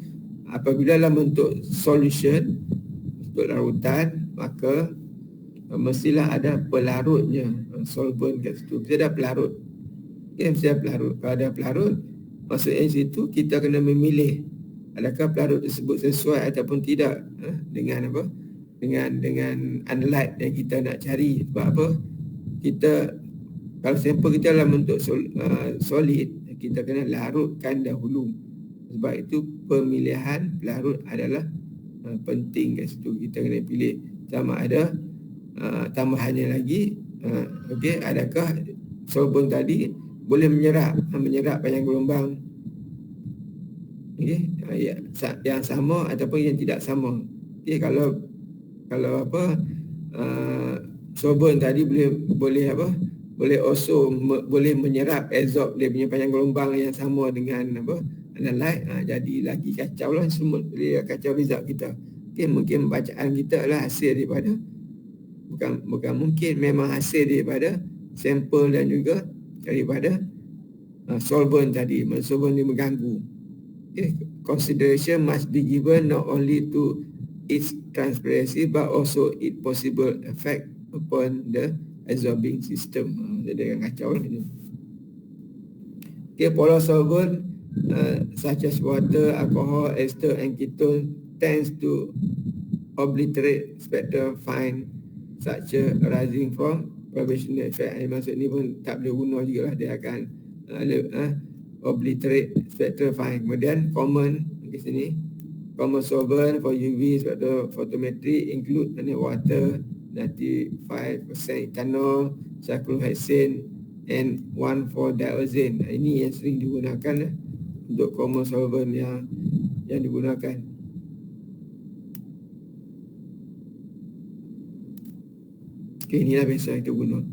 Speaker 1: apabila dalam bentuk solution, bentuk larutan, maka mestilah ada pelarutnya, solvent kat situ. Mesti ada pelarut. Okay, mesti ada pelarut. Kalau ada pelarut, maksudnya di situ kita kena memilih adakah pelarut tersebut sesuai ataupun tidak dengan apa? Dengan analyte yang kita nak cari. Sebab apa? Kita, kalau sampel kita dalam bentuk solid, kita kena larutkan dahulu. Sebab itu pemilihan pelarut adalah penting kat situ. Kita kena pilih sama ada tambahannya lagi, okey, adakah solvent tadi boleh menyerap panjang gelombang, okey, yang sama ataupun yang tidak sama. Okey, kalau solvent tadi boleh also boleh menyerap, absorb dia punya panjang gelombang yang sama dengan analyte, jadi lagi kacau lah semua, dia kacau result kita. Okey, mungkin bacaan kita adalah hasil daripada bukan mungkin, memang hasil daripada sampel dan juga daripada solvent tadi. Solvent ni mengganggu. Okay. Consideration must be given not only to its transparency but also its possible effect upon the absorbing system. Jadi kacau lah ini. Okay, polar solvent such as water, alcohol, ester and ketone tends to obliterate spectral fine such arising from vibrational effect. Maksud ni pun tak boleh guna juga lah, dia akan obliterate spectral fine. Kemudian common di sini, common solvent for UV spectrophotometry include water, 95% ethanol, cyclohexane and 1,4-dioxane. Ini yang sering digunakan untuk common solvent yang digunakan. Okay, inilah biasa kita guna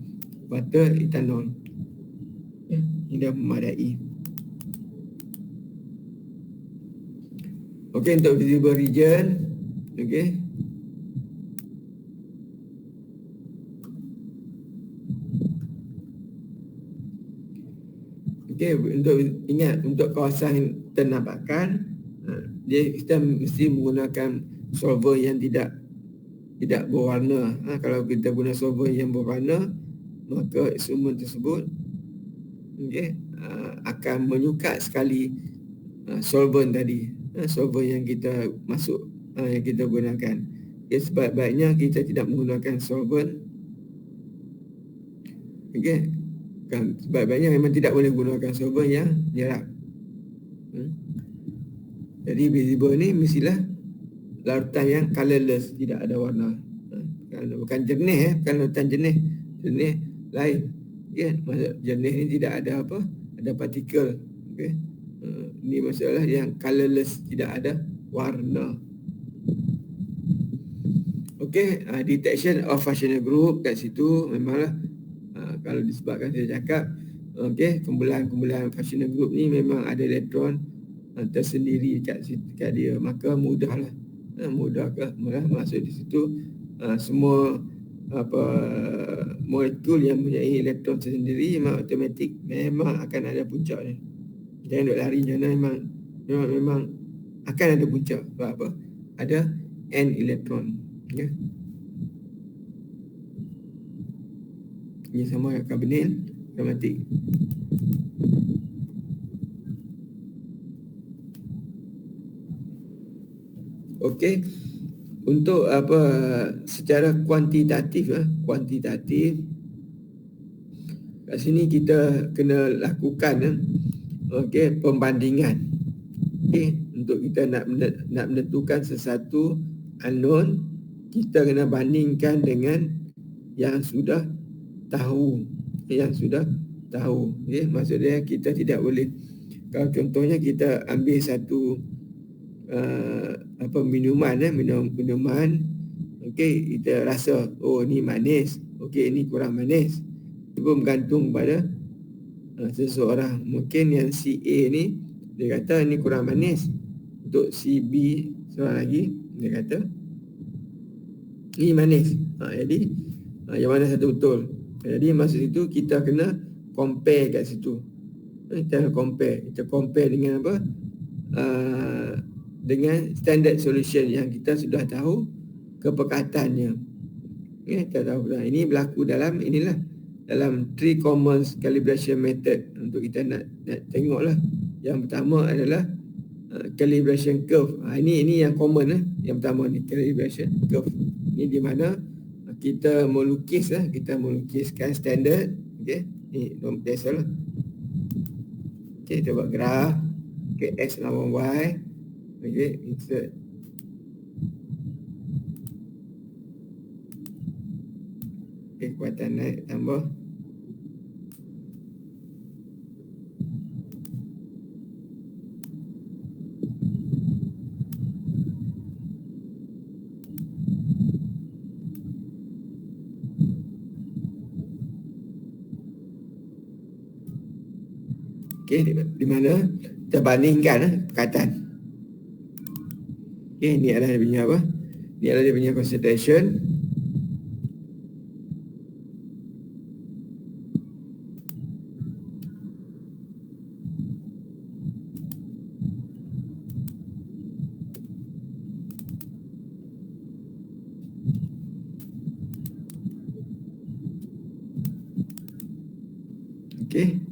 Speaker 1: water, ethanol. Ini dah memadai. Okey, untuk visible region, okey, okey, untuk ingat, untuk kawasan ternampakan, kita mesti menggunakan solvent yang tidak berwarna. Kalau kita guna solvent yang berwarna, maka instrumen tersebut akan menyukat sekali solvent tadi, solvent yang kita masuk, yang kita gunakan. Sebaik-baiknya kita tidak menggunakan solvent. Sebaik-baiknya memang tidak boleh gunakan solvent yang nyerap. Jadi visible ni mestilah larutan yang colorless, tidak ada warna. Bukan jernih, bukan larutan jernih lain. Maksud jernih ni tidak ada ada partikel. Ini masalah yang colorless, tidak ada warna. Detection of functional group kat situ memanglah kalau disebabkan saya cakap, kumpulan functional group ni memang ada elektron tersendiri kat dia, maka mudahlah. Maksud di situ semua molekul yang mempunyai elektron tersendiri memang automatik memang akan ada puncak ni. Jangan duk lari jana, memang akan ada puncak. Sebab apa? Ada n elektron. Ini sama karbonil aromatik. Okey. Untuk apa secara kuantitatif kat sini kita kena lakukan pembandingan. Untuk kita nak menentukan sesuatu unknown, kita kena bandingkan dengan yang sudah tahu. Maksudnya kita tidak boleh, kalau contohnya kita ambil satu minuman, kita rasa ni manis, ni kurang manis. Itu bergantung pada seseorang. Mungkin yang si A ni dia kata ni kurang manis. Untuk si B seorang lagi dia kata ni manis. Jadi yang mana satu betul? Jadi maksud itu kita kena compare kat situ. Kita compare dengan apa? Dengan standard solution yang kita sudah tahu kepekatannya. Kita tahu ini berlaku dalam three common calibration method. Untuk kita nak tengoklah. Yang pertama adalah calibration curve. Ini yang common. Yang pertama ni calibration curve. Ini di mana kita melukiskan standard. Ni biasalah. Kita buat graf. X lawan Y. Insert. Kekuatan naik tambah. Di mana kita bandingkan perkataan. Ini adalah dia punya apa? Ini adalah dia punya concentration.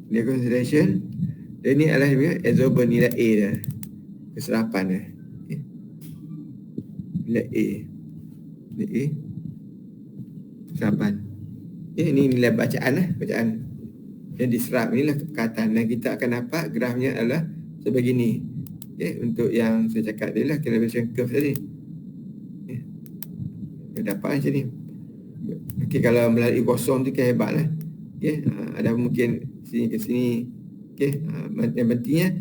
Speaker 1: Dia concentration. Dan ini adalah dia punya absorber nilai A dah. Keserapan dah. Nilai A. Keserapan. Ini nilai bacaan yang diserap. Inilah perkataan. Dan kita akan dapat grafnya adalah sebegini. Untuk yang saya cakap tadi lah, calibration curve tadi. Kita dapat macam ni. Kalau melalui kosong tu kan hebat lah. Ada mungkin sini ke sini. Yang pentingnya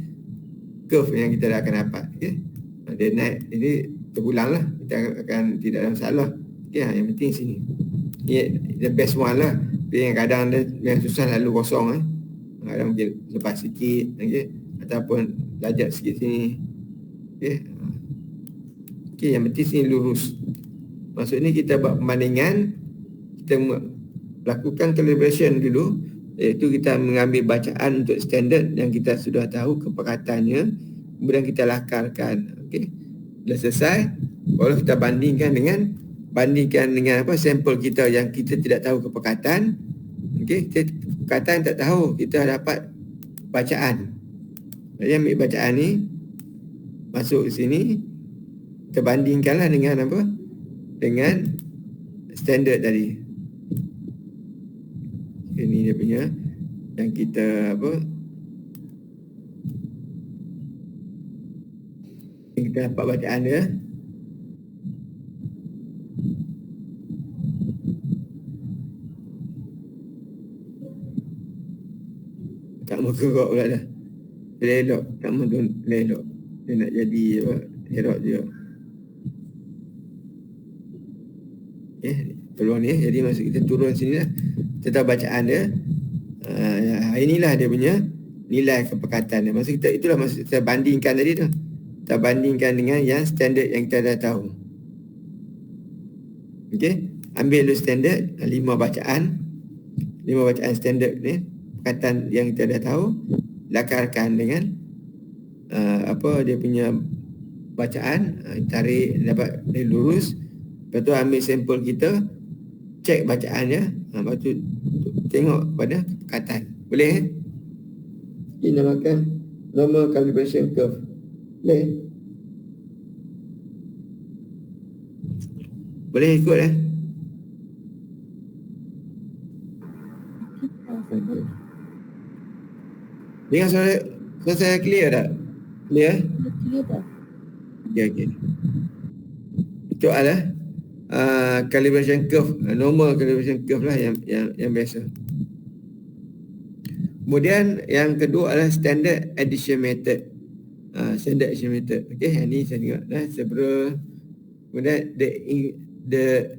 Speaker 1: curve yang kita akan dapat. Dia naik, ini terpulang lah. Kita akan tidak ada masalah. Yang penting sini. The best one lah. Tapi yang kadang dia yang susah lalu kosong. Kadang mungkin lepas sikit. Ataupun lajak sikit sini. Yang penting sini lurus. Maksudnya kita buat perbandingan. Kita lakukan calibration dulu. Iaitu kita mengambil bacaan untuk standard yang kita sudah tahu kepekatannya. Kemudian kita lakarkan. Dah selesai. Kalau kita bandingkan dengan apa sampel kita yang kita tidak tahu kepekatan. Kepekatan tak tahu, kita dapat bacaan. Jadi ambil bacaan ni, masuk ke sini, kita bandingkanlah dengan apa? Dengan standard tadi. Ini dia punya yang kita apa? Kita dapat bacaan dia. Tak mau kerok pula dah. Dia elok. Tak mau tu elok. Dia nak jadi apa? Elok dia. Peluang ni. Jadi masuk kita turun sini lah. Kita tahu bacaan dia. Inilah dia punya nilai kepekatan dia. Maksud kita, itulah maksud kita bandingkan tadi tu. Kita bandingkan dengan yang standard yang kita dah tahu. Ambil dulu standard 5 bacaan. 5 bacaan standard ni. Perkataan yang kita dah tahu, lakarkan dengan apa dia punya bacaan, tarik dapat dia lurus. Lepas tu ambil sampel kita, cek bacaannya, lepas tu tengok pada perkataan. Boleh? Ini namakan normal calibration curve. Boleh? Boleh ikut
Speaker 2: Boleh.
Speaker 1: Dengar suara saya clear tak? Clear?
Speaker 2: Clear dah.
Speaker 1: Okey. Itu adalah calibration curve, normal calibration curve lah yang biasa. Kemudian yang kedua adalah standard addition method. Standard addition method. Okey, yang ni saya tengok dah seberapa. Kemudian the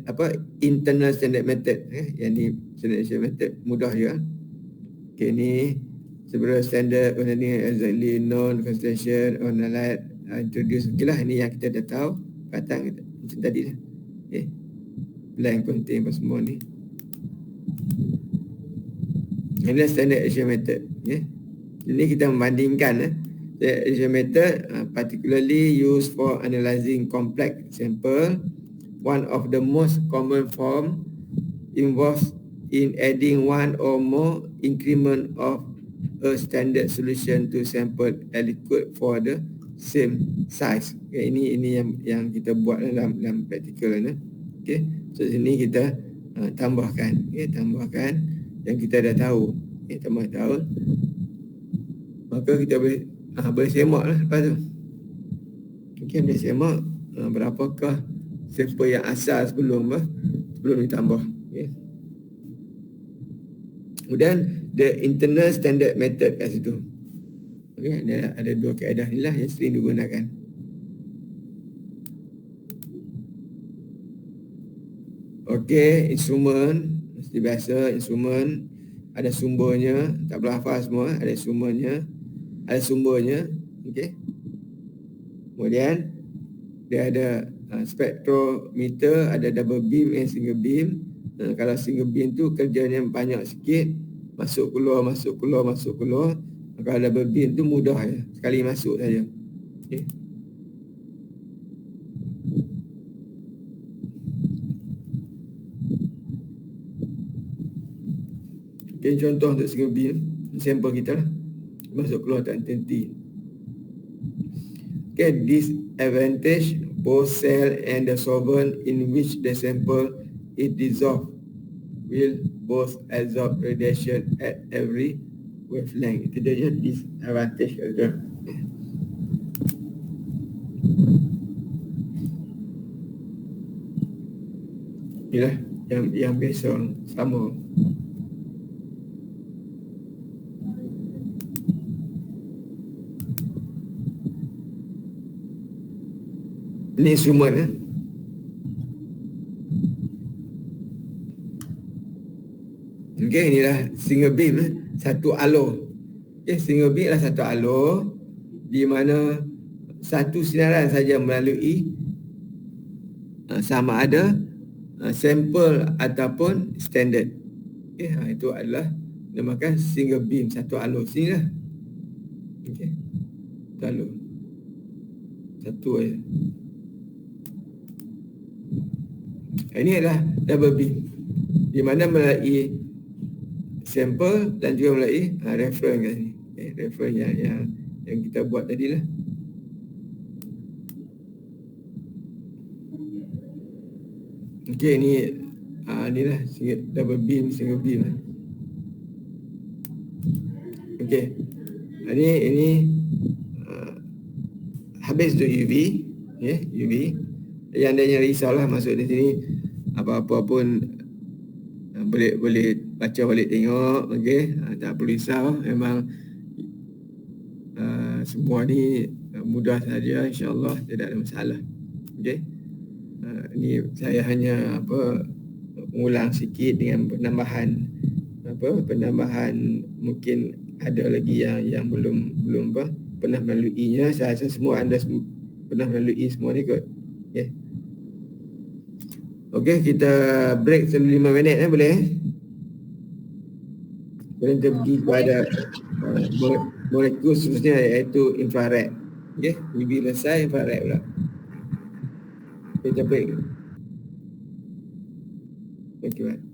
Speaker 1: internal standard method. Yang ni standard addition method mudah juga. Okey, ni seberapa standard ni exactly known concentration on the light introduce. Okeylah, ini yang kita dah tahu patang macam tadi dah. Okey. Blank contain apa semua ni. Ini standard addition method. Okay. Ini kita membandingkan standard addition method particularly used for analyzing complex sample. One of the most common form involves in adding one or more increment of a standard solution to sample liquid for the same size. Okay, ini yang kita buat dalam practical ni. Okay. So sini kita tambahkan, tambahkan yang kita dah tahu. Tambah tahu, maka kita boleh semak lah lepas tu. Mungkin boleh semak berapakah sampel yang asal sebelum ditambah. Okay. Kemudian the internal standard method kat situ. Okay, ada dua kaedah ni lah yang sering digunakan. Okey, instrumen mesti biasa, instrumen ada sumbernya, tak perlu hafal semua, ada sumbernya, okey. Kemudian dia ada spektrometer, ada double beam and single beam. Kalau single beam tu kerjanya banyak sikit, masuk keluar. Kalau double beam tu mudah je, sekali masuk saja. Okey. Okay, contoh untuk single beam sampel kita lah, masuk keluar tak henti. Okay, disadvantage both cell and the solvent in which the sample is dissolved will both absorb radiation at every wavelength. Itu dia disadvantage ada. Inilah yang biasa sama. Ini instrumen Okey, inilah single beam satu alur. Okey, single beam adalah satu alur di mana satu sinaran saja melalui sama ada sampel ataupun standard. Okey, itu adalah dinamakan single beam, satu alur. Sinilah. Okey. Satu alur. Satu aja. Ini adalah double beam di mana melalui sampel dan juga melalui reference kat sini. Reference yang kita buat tadi lah. Okey, inilah double beam, single beam. Okey. Ini habis tu UV, UV. Yang ada yang risaulah masuk di sini, apa-apa pun boleh baca balik tengok, okey. Tak perlu risau, memang semua ni mudah saja, insya-Allah tidak ada masalah. Okey. Ini saya hanya ulang sikit dengan penambahan mungkin ada lagi yang belum pernah melaluinya. Saya rasa semua anda pernah melalui semua ni kot. Okey. Okey, kita break selama 5 minit boleh? Boleh kita pergi kepada molekul seterusnya iaitu infrared. Okey, UV selesai, infrared pula. Kita break. Thank you.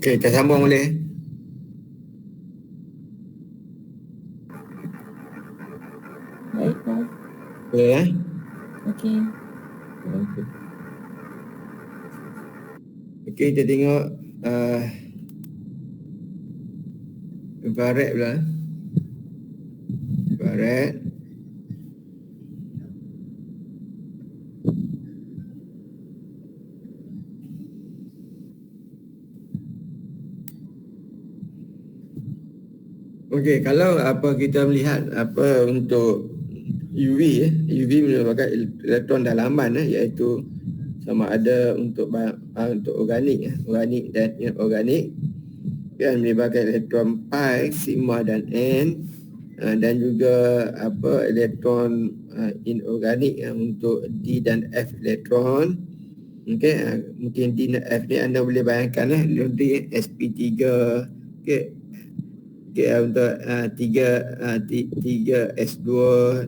Speaker 1: Okey, kita sambung boleh?
Speaker 2: Baik, Prof.
Speaker 1: Boleh ya?
Speaker 2: Okey.
Speaker 1: Okey. Okey, kita tengok infrared pula. Infrared. Okey, kalau apa kita melihat apa untuk UV UV merupakan elektron dalaman iaitu sama ada untuk organik dan inorganik yang melibatkan elektron pi, sigma dan n, dan juga apa elektron inorganik untuk D dan F elektron. Okey, mungkin D dan F ni anda boleh bayangkan D sp3, okey. Okay, untuk 3 S2,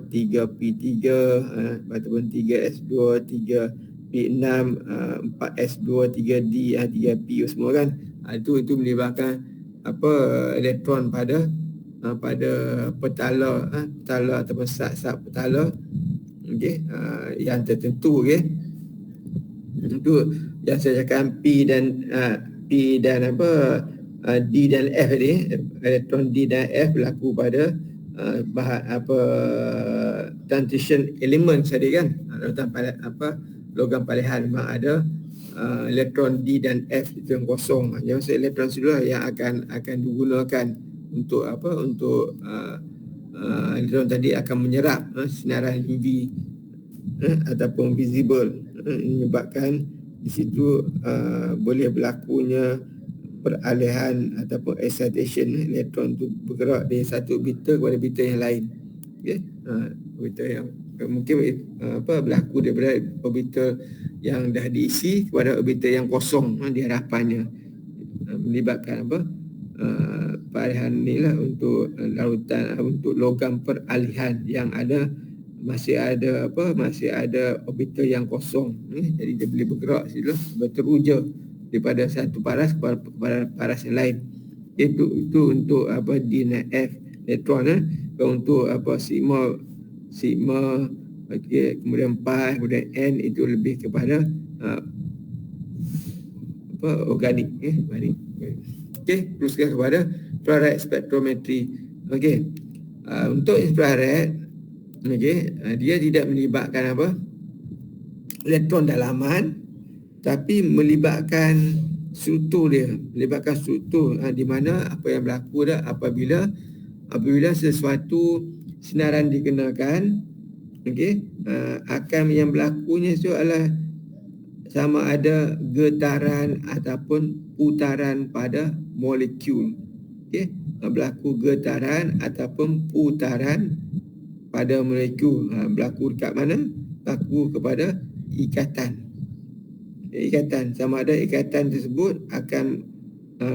Speaker 1: 3 P3 ataupun 3 S2, 3 P6, 4 S2, 3 D, 3 P semua kan. Itu melibatkan apa elektron pada petala ataupun sat petala, okey, yang tertentu, okey. Itu yang saya cakap P dan apa D dan F tadi, elektron D dan F berlaku pada bahan apa transition element tadi kan. Logam palihan memang ada elektron D dan F itu yang kosong. Yang elektron itulah yang akan digunakan untuk apa untuk elektron tadi akan menyerap sinaran UV ataupun visible, menyebabkan di situ boleh berlakunya peralihan ataupun excitation elektron tu bergerak dari satu orbital kepada orbital yang lain. Okey, orbital yang mungkin berlaku daripada orbital yang dah diisi kepada orbital yang kosong di hadapannya, melibatkan apa peralihan inilah untuk larutan untuk logam peralihan yang ada masih ada orbital yang kosong, jadi dia boleh bergerak situ teruja daripada satu paras kepada paras yang lain. Itu untuk apa D dan F elektron. Untuk apa sigma, okey, kemudian pi, kemudian n itu lebih kepada organik, organik. Okey, teruskan kepada infrared spectrometry. Okey, untuk infrared, okey, dia tidak melibatkan apa elektron dalaman, tapi melibatkan struktur dia, di mana apa yang berlaku dah apabila sesuatu sinaran dikenakan, okey, akan yang berlakunya itu adalah sama ada getaran ataupun putaran pada molekul. Okey, berlaku getaran ataupun putaran pada molekul. Berlaku dekat mana? Berlaku kepada ikatan, sama ada ikatan tersebut akan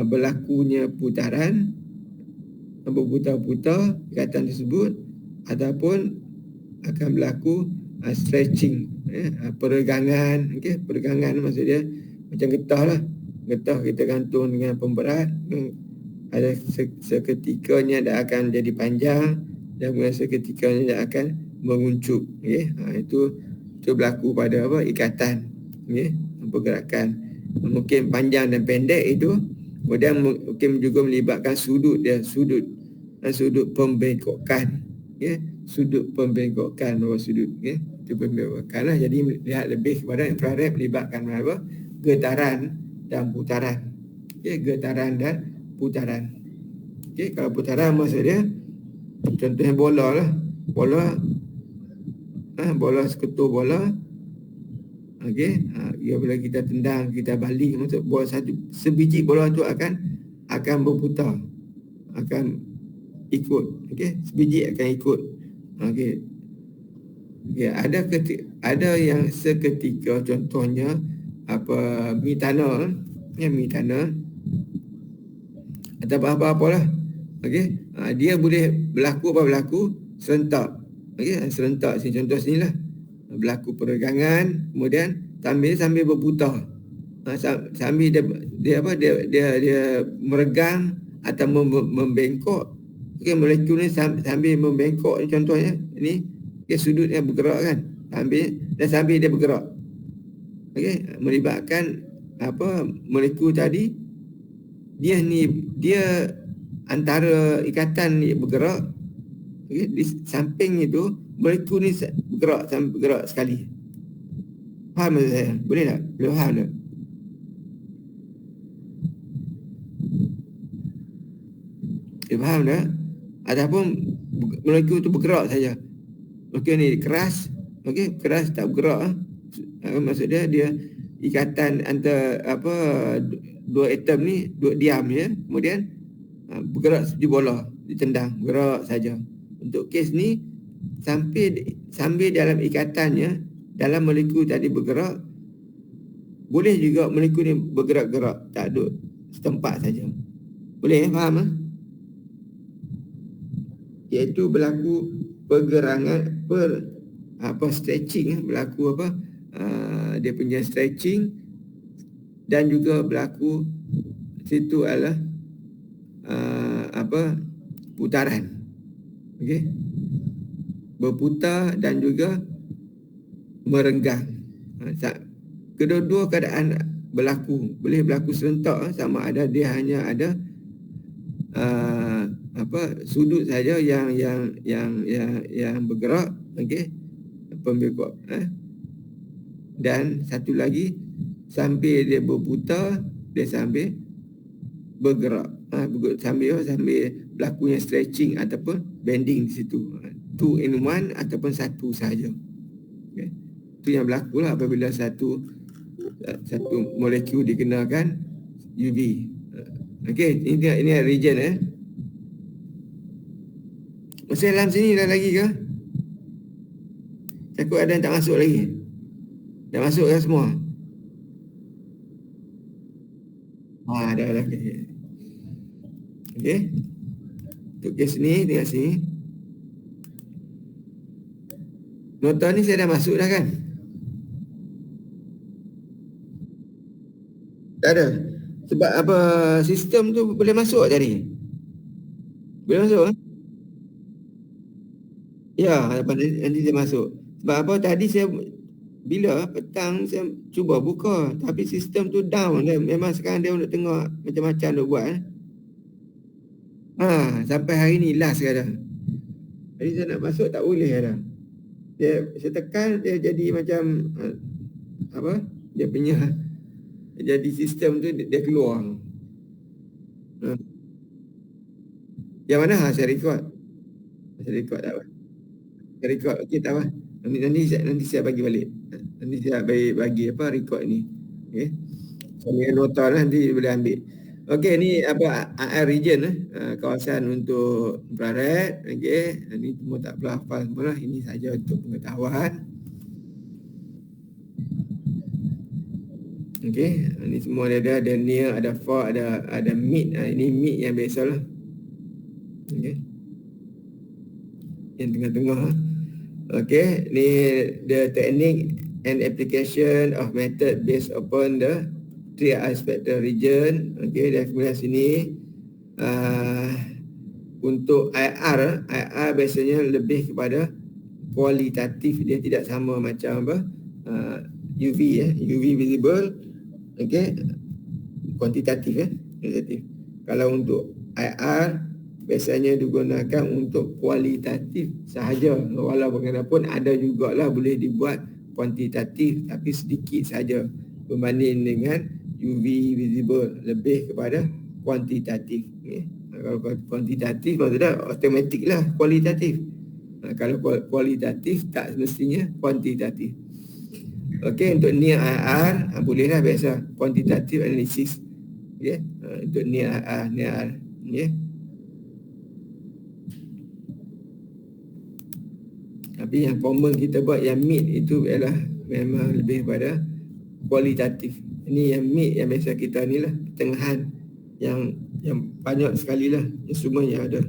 Speaker 1: berlakunya putaran, berputar-putar ikatan tersebut, ataupun akan berlaku stretching, peregangan. Okey, peregangan maksud dia macam getah lah. Getah kita gantung dengan pemberat, ada seketikanya dia akan jadi panjang dan seketikanya dia akan menguncup. Okey, itu berlaku pada apa ikatan, okey, pergerakan mungkin panjang dan pendek itu. Kemudian mungkin juga melibatkan sudut pembengkokan, sudut pembengkokan bawah sudut, itu pembengkokan lah. Jadi lihat lebih kepada infrared melibatkan apa getaran dan putaran, getaran dan putaran. Kalau putaran maksudnya contohnya bola lah, bola seketul bola. Okey, bila kita tendang, kita balik, maksud bola sebiji bola tu akan berputar, akan ikut. Okey, sebiji akan ikut. Okey. Ada yang seketika, contohnya apa mitana, atau apa-apalah. Okey, dia boleh berlaku serentak. Okey, serentak contoh sinilah. Berlaku peregangan, kemudian sambil berputar. Sambil dia meregang atau membengkok. Okey, molekul ni sambil membengkok ni, contohnya ini sudutnya bergerak kan, sambil dia bergerak. Okey, melibatkan molekul tadi, dia antara ikatan ni bergerak. Okey, di samping itu molekul ni bergerak sekali. Faham tak saya? Boleh tak? Boleh faham tak? Faham tak? Ataupun molekul tu bergerak saja. Okey, ni keras. Okey, keras tak bergerak. Maksud dia ikatan antara dua atom ni diam ya. Kemudian bergerak di bola, ditendang, bergerak saja. Untuk kes ni sambil dalam ikatannya, dalam molekul tadi bergerak, boleh juga molekul ni bergerak-gerak, tak duduk setempat saja. Boleh faham? Iaitu berlaku pergerangan stretching, berlaku dia punya stretching, dan juga berlaku situ adalah putaran. Okey, berputar dan juga merenggang. Kedua-dua keadaan berlaku, boleh berlaku serentak, sama ada dia hanya ada sudut saja yang bergerak, okey, pembengkok, dan satu lagi sambil dia berputar, dia sambil bergerak, sambil berlakunya stretching ataupun bending di situ. 2 in 1 ataupun satu saja. Okay. Itu yang berlaku lah apabila satu molekul dikenakan UV. Okey, ini region masih dalam sini dah lagi ke? Takut ada yang tak masuk lagi. Dah masuk dah semua? Dah lagi. Okey. Untuk kes ni, tengok sini. Nota ni saya dah masuk dah kan? Tak ada. Sebab sistem tu boleh masuk tadi? Boleh masuk? Ya, nanti saya masuk. Sebab tadi saya bila petang saya cuba buka, tapi sistem tu down. Memang sekarang dia nak tengok macam-macam nak buat. Sampai hari ni last kadang. Jadi saya nak masuk tak boleh kadang. Saya tekan, dia jadi macam dia punya jadi sistem tu dia keluar. Yang mana saya record? Saya record tak apa. Saya record, okey tak apa. Nanti saya bagi balik. Nanti saya bagi record ni. Okey. Saya nota nanti boleh ambil. Okey, ni AR region kawasan untuk infrared. Okey, ini semua tak perlu hafal semua lah. Ini saja untuk pengetahuan. Okey, ini semua ada near, ada far, ada mid. Ini mid yang biasalah. Okey. Yang tengah-tengah. Okey, ni the technique and application of method based upon the 3I spectral region. Okey, dah kemudian sini untuk IR biasanya lebih kepada kualitatif, dia tidak sama macam UV UV visible. Okey, kuantitatif kuantitatif. Kalau untuk IR biasanya digunakan untuk kualitatif sahaja, walau bagaimanapun ada jugalah boleh dibuat kuantitatif, tapi sedikit saja berbanding dengan UV visible, lebih kepada kuantitatif. Kalau kuantitatif maksudnya automatik lah kualitatif. Kalau kualitatif tak semestinya kuantitatif. Okey, untuk near IR bolehlah biasa kuantitatif analisis. Okey, untuk near IR Tapi yang common kita buat yang mid itu ialah memang lebih pada kualitatif. Ini yang mid yang biasa kita ni lah, pertengahan yang banyak sekali lah instrumen yang ada.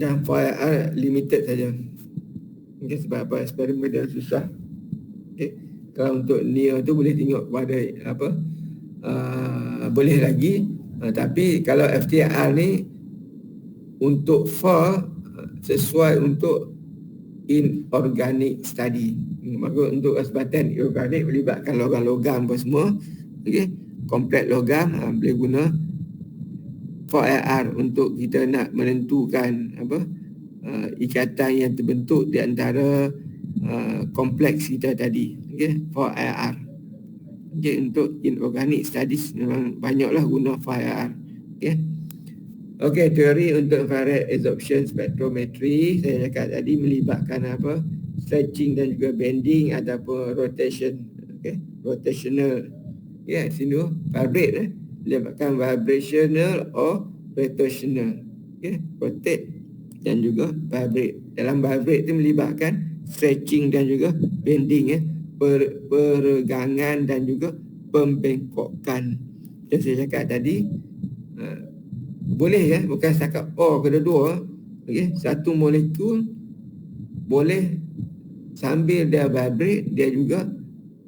Speaker 1: Yang 4IR limited saja. Okay, sebab apa? Eksperimen dia susah. Okay. Kalau untuk near tu boleh tengok pada apa, boleh lagi. Tapi kalau FTIR ni untuk far sesuai untuk inorganic study. Maka untuk kesempatan inorganik melibatkan logam-logam apa semua. Okay. Kompleks logam boleh guna 4IR untuk kita nak menentukan apa, ikatan yang terbentuk di antara kompleks kita tadi. Okay, 4IR. Okay, untuk inorganic studies memang banyaklah guna 4IR. Okay. Okay, teori untuk infrared absorption spectrometry saya cakap tadi melibatkan apa, stretching dan juga bending ataupun rotation. Okay, rotational. Ya, sini vibrate melibatkan vibrational or rotational. Okay, rotate dan juga vibrate. Dalam vibrate itu melibatkan stretching dan juga bending, peregangan dan juga pembengkokan. Yang saya cakap tadi, boleh bukan setakat kedua-dua. Okay, satu molekul boleh sambil dia vibrate, dia juga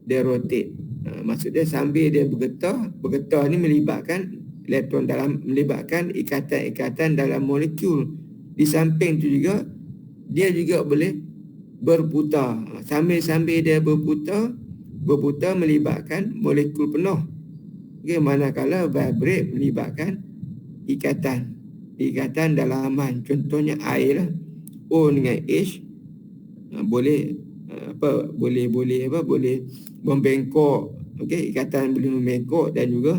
Speaker 1: dia rotate. Maksudnya sambil dia bergetar ni melibatkan elektron dalam, melibatkan ikatan-ikatan dalam molekul. Di samping tu juga dia juga boleh berputar. Sambil-sambil dia berputar melibatkan molekul penuh. Okay, manakala vibrate melibatkan ikatan dalaman. Contohnya air, O dengan H boleh boleh membengkok. Okey, ikatan boleh membengkok dan juga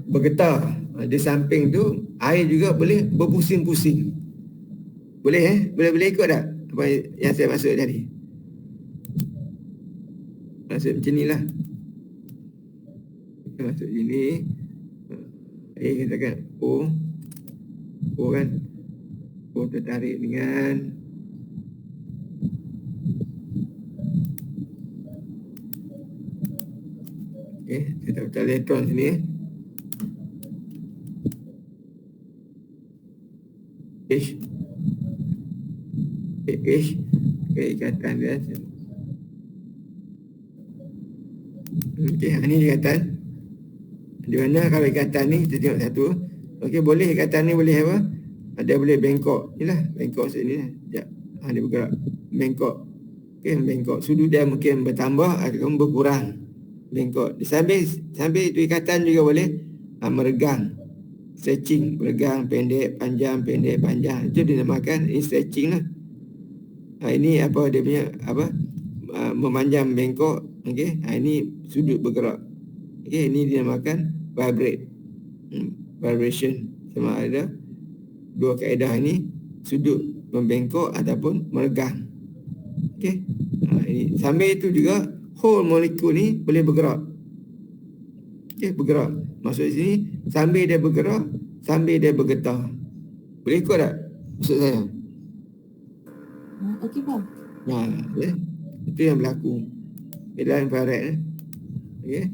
Speaker 1: bergetar. Di samping tu air juga boleh berpusing-pusing. Boleh boleh ikut tak apa yang saya maksud tadi? Maksud macam inilah. Maksud ini katakan O kan, O tertarik dengan kita letak elektron sini H ikatan dia. Okey, ini ikatan. Di mana kalau ikatan ni kita tengok satu. Okey, boleh ikatan ni boleh apa? Dia boleh bengkok. Inilah bengkok sini. Sekejap. Dia bergerak. Bengkok. Okey, bengkok. Sudut dia mungkin bertambah ataupun berkurang. Bengkok. Sambil itu ikatan juga boleh meregang. Stretching, bergegang, pendek, panjang, pendek, panjang. Itu dinamakan stretching lah. Ini apa dia punya apa? Memanjang bengkok. Okey, ini sudut bergerak. Okey, ini dinamakan vibrate. Vibration. Sama ada dua kaedah ini, sudut membengkok ataupun meregang. Okey. Ini sambil itu juga whole molekul ni boleh bergerak. Okey, bergerak. Maksud sini sambil dia bergerak, sambil dia bergetar. Boleh ikut tak maksud saya?
Speaker 2: Okey, faham.
Speaker 1: Itu yang berlaku dalam infrared. Okey.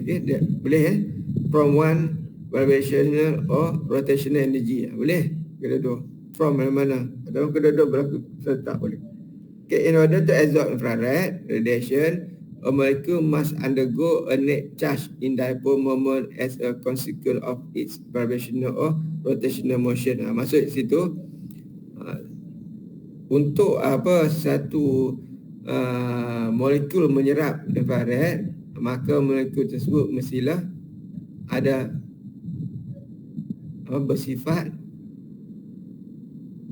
Speaker 1: Okey, boleh from one vibrational or rotational energy. Boleh kedua-dua. From mana-mana atau kedua-dua berlaku serta boleh. Okay, in order to absorb infrared radiation, a molecule must undergo a net charge in dipole moment as a consequence of its vibrational or rotational motion. Maksud situ untuk apa satu molekul menyerap infrared, maka molekul tersebut mestilah ada bersifat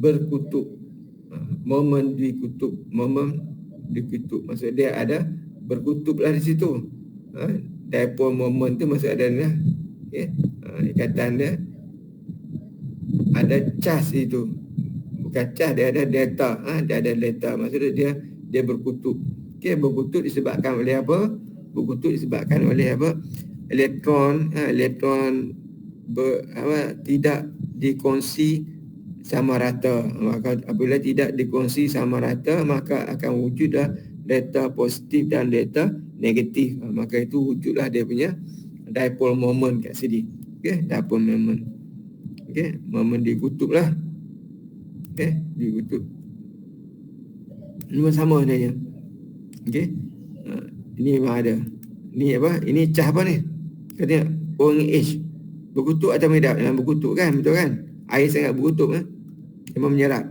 Speaker 1: berkutub. Momen dikutub. Maksud dia ada berkutub lah di situ. Dipole moment tu maksud ada lah. Okay. Ikatan dia ada charge itu. Bukan charge, dia ada delta. Dia ada delta. Maksud dia berkutub. Okay, berkutub disebabkan oleh apa? Berkutub disebabkan oleh apa? Elektron tidak dikongsi sama rata. Maka apabila tidak dikongsi sama rata, maka akan wujudlah delta positif dan delta negatif. Maka itu wujudlah dia punya dipole moment kat sini. Okey, dipole moment. Okey, moment di kutub lah. Okey, di kutub. Ini sama sebenarnya. Okey. Ini memang ada. Ini apa? Ini cah apa ni? Kata O dengan H. Berkutub atau medap? Yang berkutub kan? Betul kan? Air sangat berkutub kan? Memang menyerap.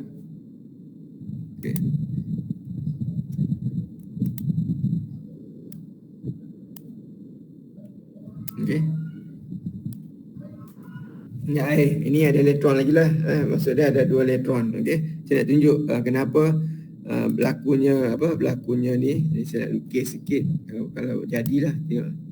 Speaker 1: Okey. Okey. Ini air. Ini ada elektron lagi lah. Maksudnya ada 2 elektron. Okey. Saya nak tunjuk kenapa berlakunya ni. Saya nak lukis sikit. Kalau jadilah. Tengok.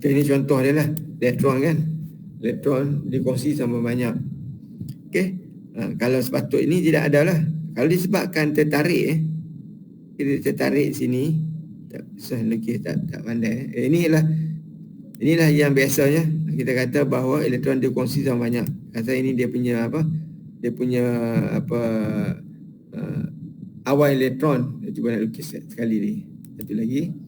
Speaker 1: Ini contoh dia lah. Elektron kan. Elektron dikongsi sama banyak. Okey. Kalau sepatut ini tidak ada lah. Kalau disebabkan tertarik kita tertarik sini. Tak susah lukis, tak pandai. Inilah yang biasanya kita kata bahawa elektron dikongsi sama banyak. Kata ini dia punya apa? Dia punya apa? Awal elektron. Saya cuba nak lukis sekali ni. Satu lagi.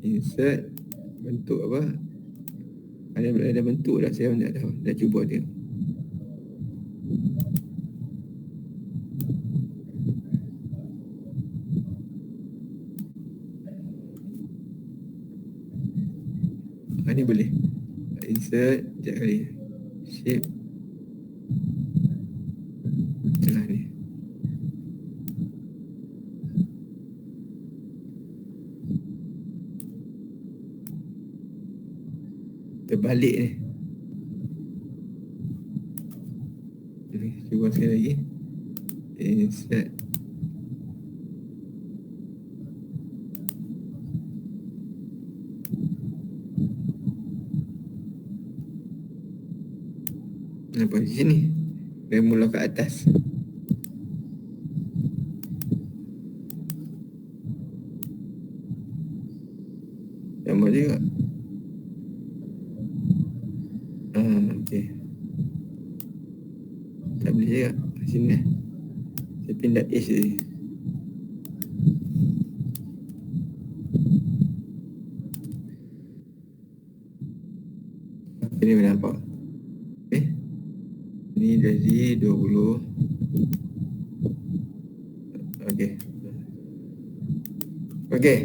Speaker 1: Insert bentuk apa? Ada bentuk dah, saya tak tahu. Dah cuba tengok. Ini boleh. Insert sekejap kali. Shape. Ni. Terbalik ni. Cuba sekali lagi. Insert. Nampak di sini. Dia mula ke atas. Nampak juga. Okey. Tak boleh juga. Sini. Saya pindah H tadi. Ini boleh nampak. Ini jadi 20. Okey,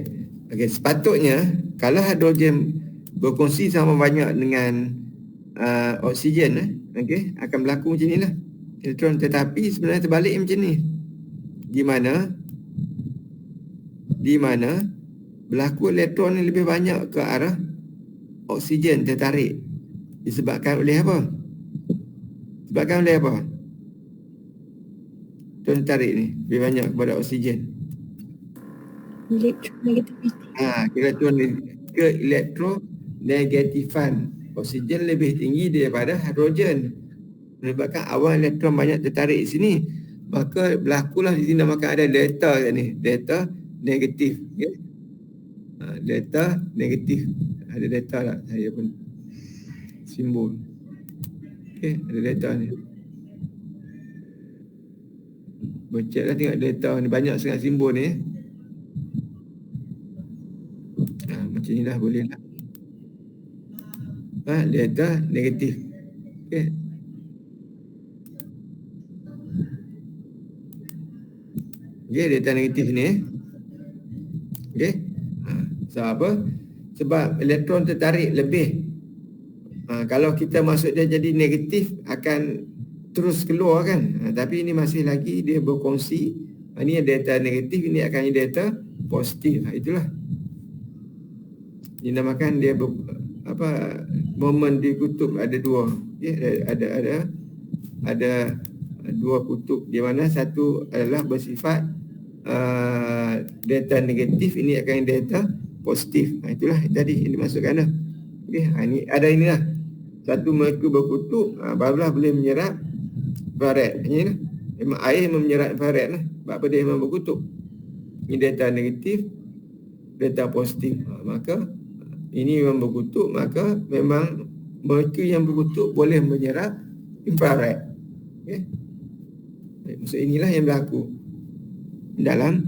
Speaker 1: sepatutnya kalau hidrogen berkongsi sama banyak dengan oksigen, akan berlaku macam inilah. Elektron, tetapi sebenarnya terbalik macam ni. Di mana berlaku elektron yang lebih banyak ke arah oksigen tertarik. Disebabkan oleh apa? Sebabkan oleh apa? Elektron tertarik ni lebih banyak kepada oksigen. Elektronegatifan oksigen lebih tinggi daripada hidrogen. Menyebabkan awan elektron banyak tertarik di sini. Maka berlakulah di sini namakan ada delta ni, delta negatif. Okay? Delta negatif. Ada delta tak? Saya pun simbol. Okey, ada delta ni. Bacalah tengok delta ni, banyak sangat simbol ni. Macam inilah boleh lah. Delta negatif. Okey. Okey, delta negatif ni. Okey. Sebab apa? Sebab elektron tertarik lebih. Kalau kita masuk dia jadi negatif, akan terus keluar kan. Tapi ini masih lagi dia berkongsi. Ini delta negatif, ini akan jadi delta positif. Itulah. Dinamakan dia momen di kutub ada dua. Okay? Ada dua kutub di mana satu adalah bersifat delta negatif, ini akan delta positif. Itulah tadi yang dimasukkan dah. Okay? Ini ada inilah. Satu molekul berkutub, barulah boleh menyerap infrared. Inilah. Memang air menyerap infrared lah. Sebab apa dia memang berkutub. Ini data negatif, data positif. Maka ini memang berkutub, maka memang mereka yang berkutub boleh menyerap infrared. Okay. Maksud inilah yang berlaku dalam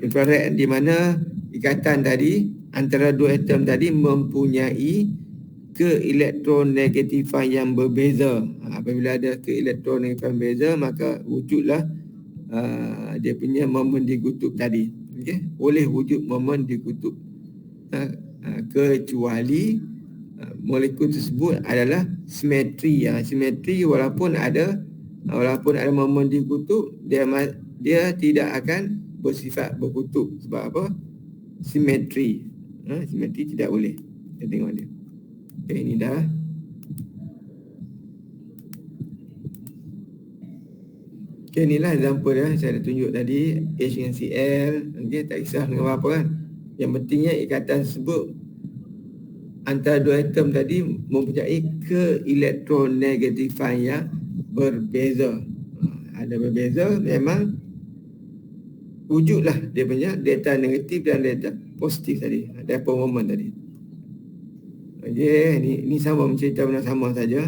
Speaker 1: infrared, di mana ikatan tadi antara dua atom tadi mempunyai keelektronegatifan yang berbeza. Apabila ada keelektronegatifan berbeza, maka wujudlah dia punya momen di kutub tadi. Okay? Boleh wujud momen di kutub, kecuali molekul tersebut adalah simetri. Simetri walaupun ada momen di kutub, dia tidak akan bersifat berkutub. Sebab apa? Simetri. Simetri tidak boleh. Kita tengok dia. Okay, ini dah. Okay, inilah example dia. Saya dah tunjuk tadi. H dengan Cl. Okay, tak kisah dengan apa kan. Yang pentingnya ikatan tersebut antara dua atom tadi mempunyai keelektronegatifan yang berbeza. Ada berbeza, memang wujudlah dia punya data negatif dan data positif tadi. Ada apa momen tadi. Okey, ini sama mencerita benda sama saja.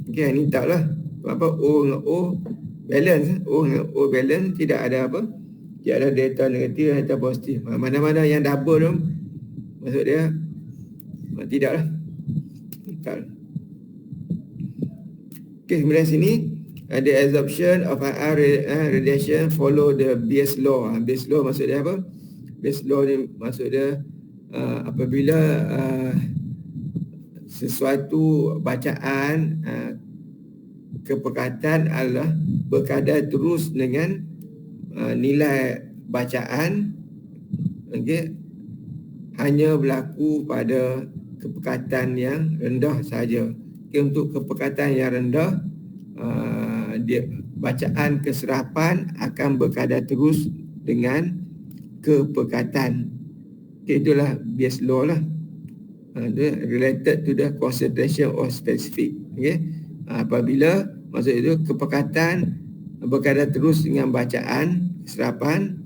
Speaker 1: Okey, ini taklah. Apa O dengan O balance. O dengan O balance, tidak ada apa? Tidak ada data negatif dan data positif. Mana-mana yang double tu, maksud dia tidaklah. Tak. Okey, kemudian sini ada absorption of IR radiation follow the Bayes law. Bayes law maksud dia apa? Bayes law ni maksud dia apabila sesuatu bacaan kepekatan adalah berkadar terus dengan nilai bacaan, okey, hanya berlaku pada kepekatan yang rendah saja. Okay, untuk kepekatan yang rendah, dia bacaan keserapan akan berkadar terus dengan kepekatan. Okay, itulah Bayes law lah. Related to the concentration of specific. Okay. Apabila maksud itu kepekatan berkadar terus dengan bacaan keserapan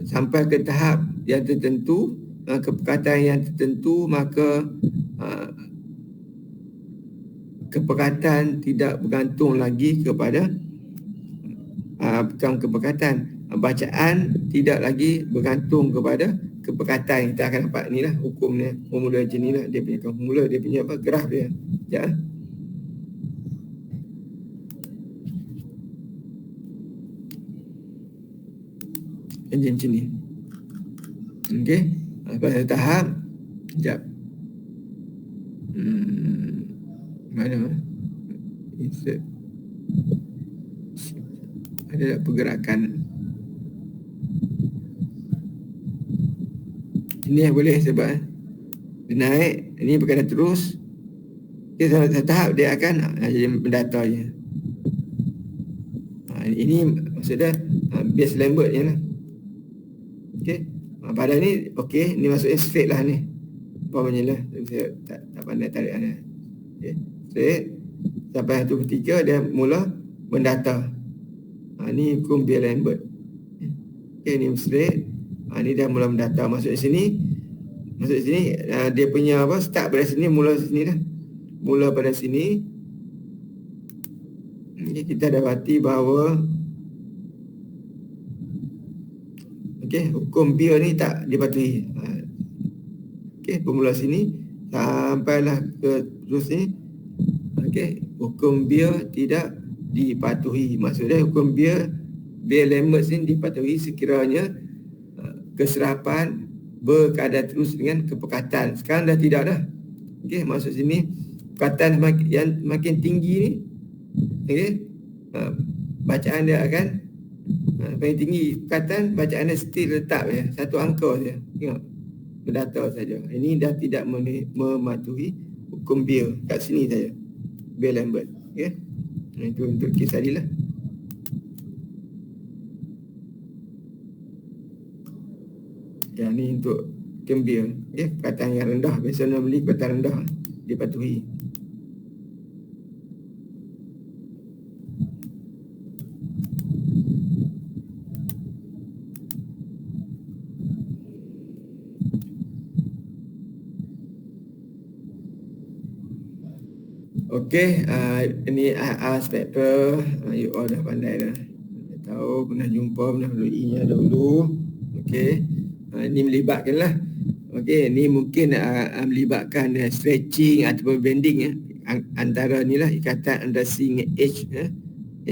Speaker 1: sampai ke tahap yang tertentu, kepekatan yang tertentu, maka kepekatan tidak bergantung lagi kepada bukan kepekatan, bacaan tidak lagi bergantung kepada kepekatan. Kita akan dapat inilah hukum ni, formula macam inilah dia punya formula, dia punya apa, graf dia. Ya. Macam ni. Okey. Pada tahap sekejap. Mana? Insert. Ada pergerakan. Ini yang boleh sebab dia naik, ini berkadar terus. Dia sampai tahap dia akan jadi mendata je. Ini maksudnya Bayes Lambert je lah. Okey. Pada ni okey, ni maksudnya straight lah ni. Apa macam lah. Saya tak pandai tarik ada. Okey. Straight. Sampai satu ketika dia mula mendata. Ni hukum Bayes Lambert. Okey, ni straight. Ni dah mula mendata. Masuk sini dia punya apa, start pada sini, mula sini dah. Mula pada sini. Kita dapati bahawa okey, hukum Beer ni tak dipatuhi. Okey, bermula sini sampailah ke terus ni. Okey, hukum Beer tidak dipatuhi. Maksudnya hukum Bayes-Lambert ni dipatuhi sekiranya keserapan berkadar terus dengan kepekatan. Sekarang dah tidak dah. Okey, maksud sini kepekatan yang makin tinggi ni, okey, bacaan dia akan paling tinggi. Kepekatan bacaan dia still tetap ya, satu angka saja. Tengok, berdata saja. Ini dah tidak mematuhi hukum Beer kat sini saja. Bayes-Lambert. Okey. Itu untuk kes tadi lah. Yang ni untuk Beer. Okay, perkataan yang rendah. Biasanya beli perkataan rendah dipatuhi. Okey, ini IAS paper. You all dah pandai dah. Tahu, pernah jumpa, pernah laluinya dahulu. Okey, ini melibatkan lah. Okey, ni mungkin melibatkan stretching ataupun bending ya. Antara ni lah ikatan antara C dengan H ya.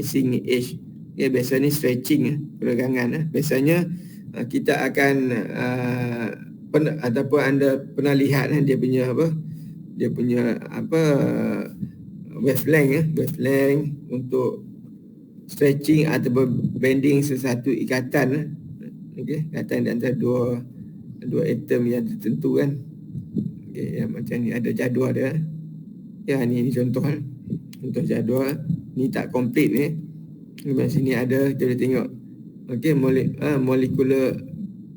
Speaker 1: C dengan H. Ya, biasanya stretching ya, peregangan. Biasanya kita akan ataupun anda pernah lihat dia punya apa? Dia punya apa wavelength untuk stretching ataupun bending sesuatu ikatan. Okey, ikatan di antara dua atom yang tertentu kan. Okey, yang macam ni ada jadual dia. Ya, ni contoh jadual. Ni tak komplit ni. Di sini ada, kita boleh tengok. Okey, molecular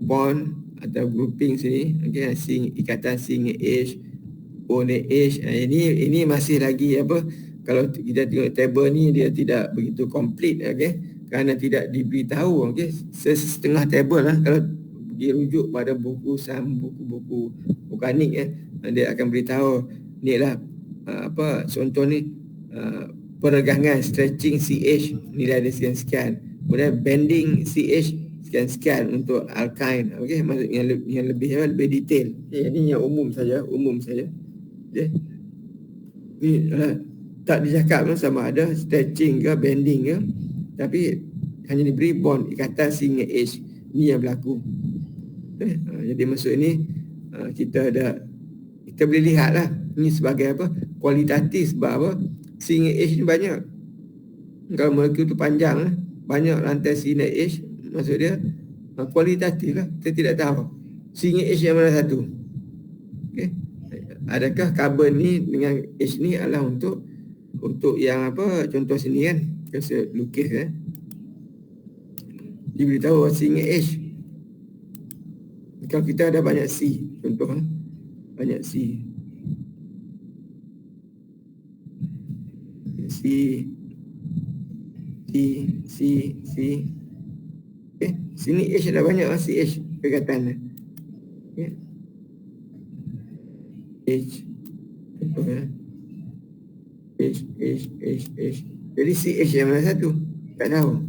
Speaker 1: bond atau grouping sini. Okey, ikatan C dengan H, O dengan H. Ini masih lagi apa? Kalau kita tengok table ni dia tidak begitu komplit, okey, kerana tidak diberitahu. Okey, setengah table lah. Kalau dirujuk pada buku-buku organik dia akan beritahu ni lah apa contoh ni peregangan stretching CH nilai dia sekian-sekian, kemudian bending CH sekian-sekian untuk alkyne. Okey, maksudnya yang lebih detail. Ini yang umum saja. Okey, ni tak dijangka sama ada stretching ke bending ke, tapi hanya diberi bond ikatan C dengan H. Ni yang berlaku. Jadi maksud ini kita boleh lihat lah ini sebagai apa, kualitatif. Sebab apa, C dengan H ni banyak. Kalau molekul tu panjang, banyak rantai C dan H, maksud dia kualitatif lah. Kita tidak tahu C dengan H yang mana satu. Okay. Adakah karbon ni dengan H ni adalah untuk yang apa, contoh sini kan, saya lukis diberitahu C dengan H. Kalau kita ada banyak C, contoh banyak C, sini H ada banyak CH perkataan. H, contoh H. Jadi CH yang mana satu? Tak tahu.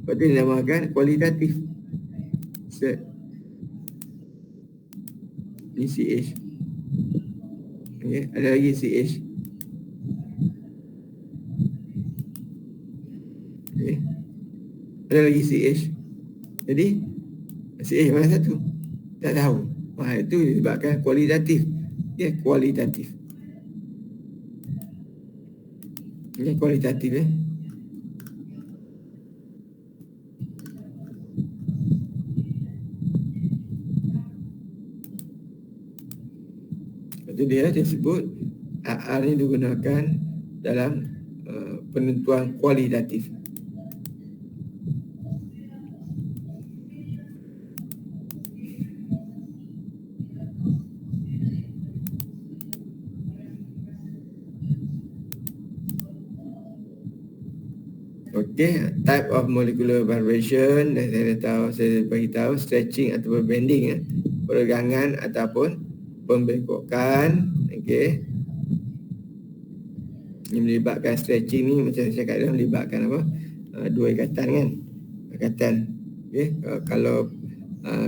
Speaker 1: Lepas tu dinamakan kualitatif. Ini CH. Okay. Ada lagi CH. Okay. Ada lagi CH. Jadi CH mana satu? Tak tahu. Itu disebabkan kualitatif. Kualitatif. Ini kualitatif Itu dia disebut AR ini digunakan dalam penentuan kualitatif. Okay, type of molecular vibration dan saya beritahu stretching ataupun bending peregangan ataupun pembengkokan. Okay, ini melibatkan stretching ni macam saya cakap dah, melibatkan apa, dua ikatan kan, ikatan. Okay, kalau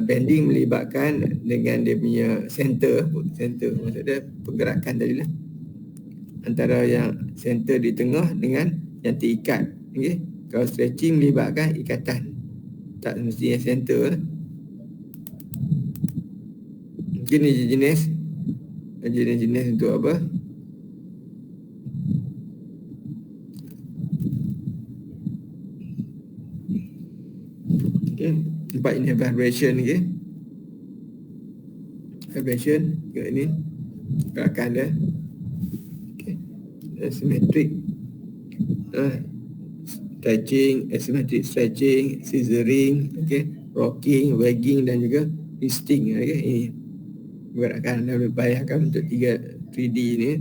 Speaker 1: bending melibatkan dengan dia punya center maksud dia pergerakan tadi lah, antara yang center di tengah dengan yang terikat. Okay, kalau stretching melibatkan ikatan, tak mesti yang center. Mungkin ni jenis untuk apa, okay, tempat ini vibration. Okay, vibration ke ini gerakan dia. Okay, asymmetric stretching, asymmetric stretching, scissoring, okay, rocking, wagging dan juga twisting. Okay, ini gerakan anda boleh bayangkan untuk 3D ni.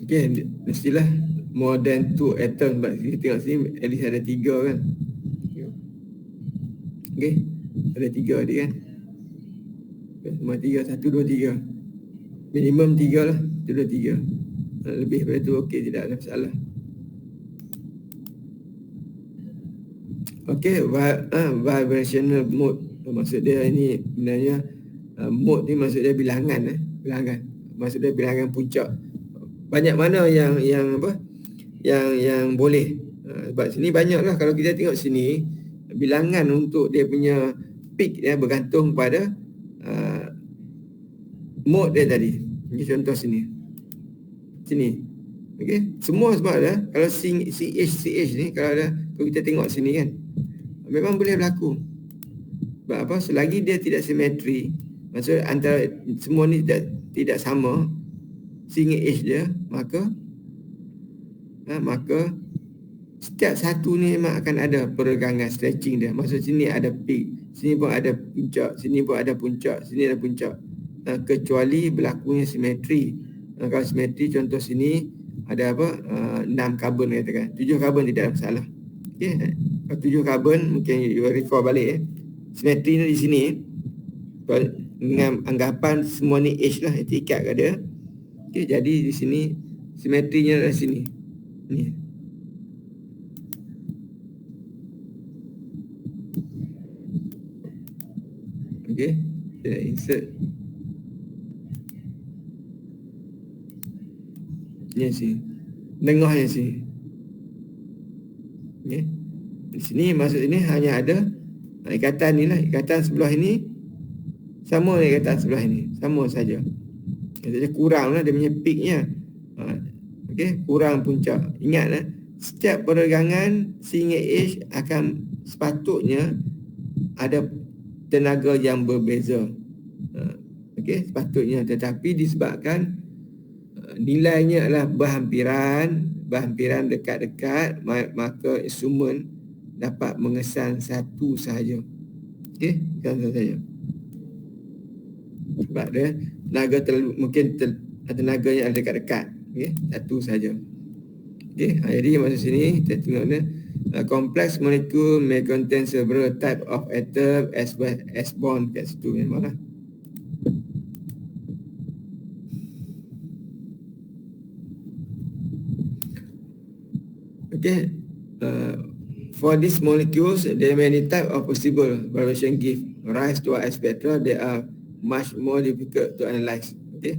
Speaker 1: Okay, mestilah more than 2 atom. Sebab kita tengok sini at least ada 3 kan. Okey. Ada 3 dia kan. Semua 3, 1, 2, 3. Minimum 3 lah. 1, 2, 3. Lebih daripada tu okey, tidak ada masalah. Okey, vibrational mode. Maksud dia ini sebenarnya mode ni maksud dia bilangan bilangan. Maksud dia bilangan puncak. Banyak mana yang apa? Yang boleh. Sebab sini banyaklah, kalau kita tengok sini bilangan untuk dia punya peak dia bergantung pada mode dia tadi. Ini contoh sini. Okey, semua sebab ada kalau CH ni kalau kita tengok sini kan, memang boleh berlaku. Sebab apa? Selagi dia tidak simetri, maksud antara semua ni tidak sama CH dia, maka setiap satu ni memang akan ada peregangan, stretching dia. Maksud sini ada peak, sini pun ada puncak, sini pun ada puncak, sini ada puncak. Kecuali berlakunya simetri. Kalau simetri contoh sini ada apa? 6 karbon katakan. 7 karbon tidak ada masalah. Okey. Kalau 7 karbon mungkin you recall balik simetri ni di sini. Dengan anggapan semua ni H lah, etikat ke dia. Okey, jadi di sini simetrinya dari sini. Ni. Okey, kita insert. Ni sini. Tengahnya sini. Okey. Di sini maksud ini hanya ada ikatan ni lah, ikatan sebelah ini sama dengan ikatan sebelah ini, sama saja. Jadi kurang lah dia punya peaknya. Okey, kurang puncak. Ingat setiap peregangan singa H akan sepatutnya ada tenaga yang berbeza. Okey, sepatutnya, tetapi disebabkan nilainya adalah berhampiran dekat-dekat, maka instrumen dapat mengesan satu sahaja. Okey, satu sahaja. Sebab dia tenaga mungkin tenaganya ada dekat-dekat. Okey, satu sahaja. Okey, jadi maksud sini kita tengok ni complex molecule may contain several type of atom as well as bond kat situ memanglah. Okay, for these molecules, there are many types of possible vibration give rise to a spectra. They are much more difficult to analyze. Okay,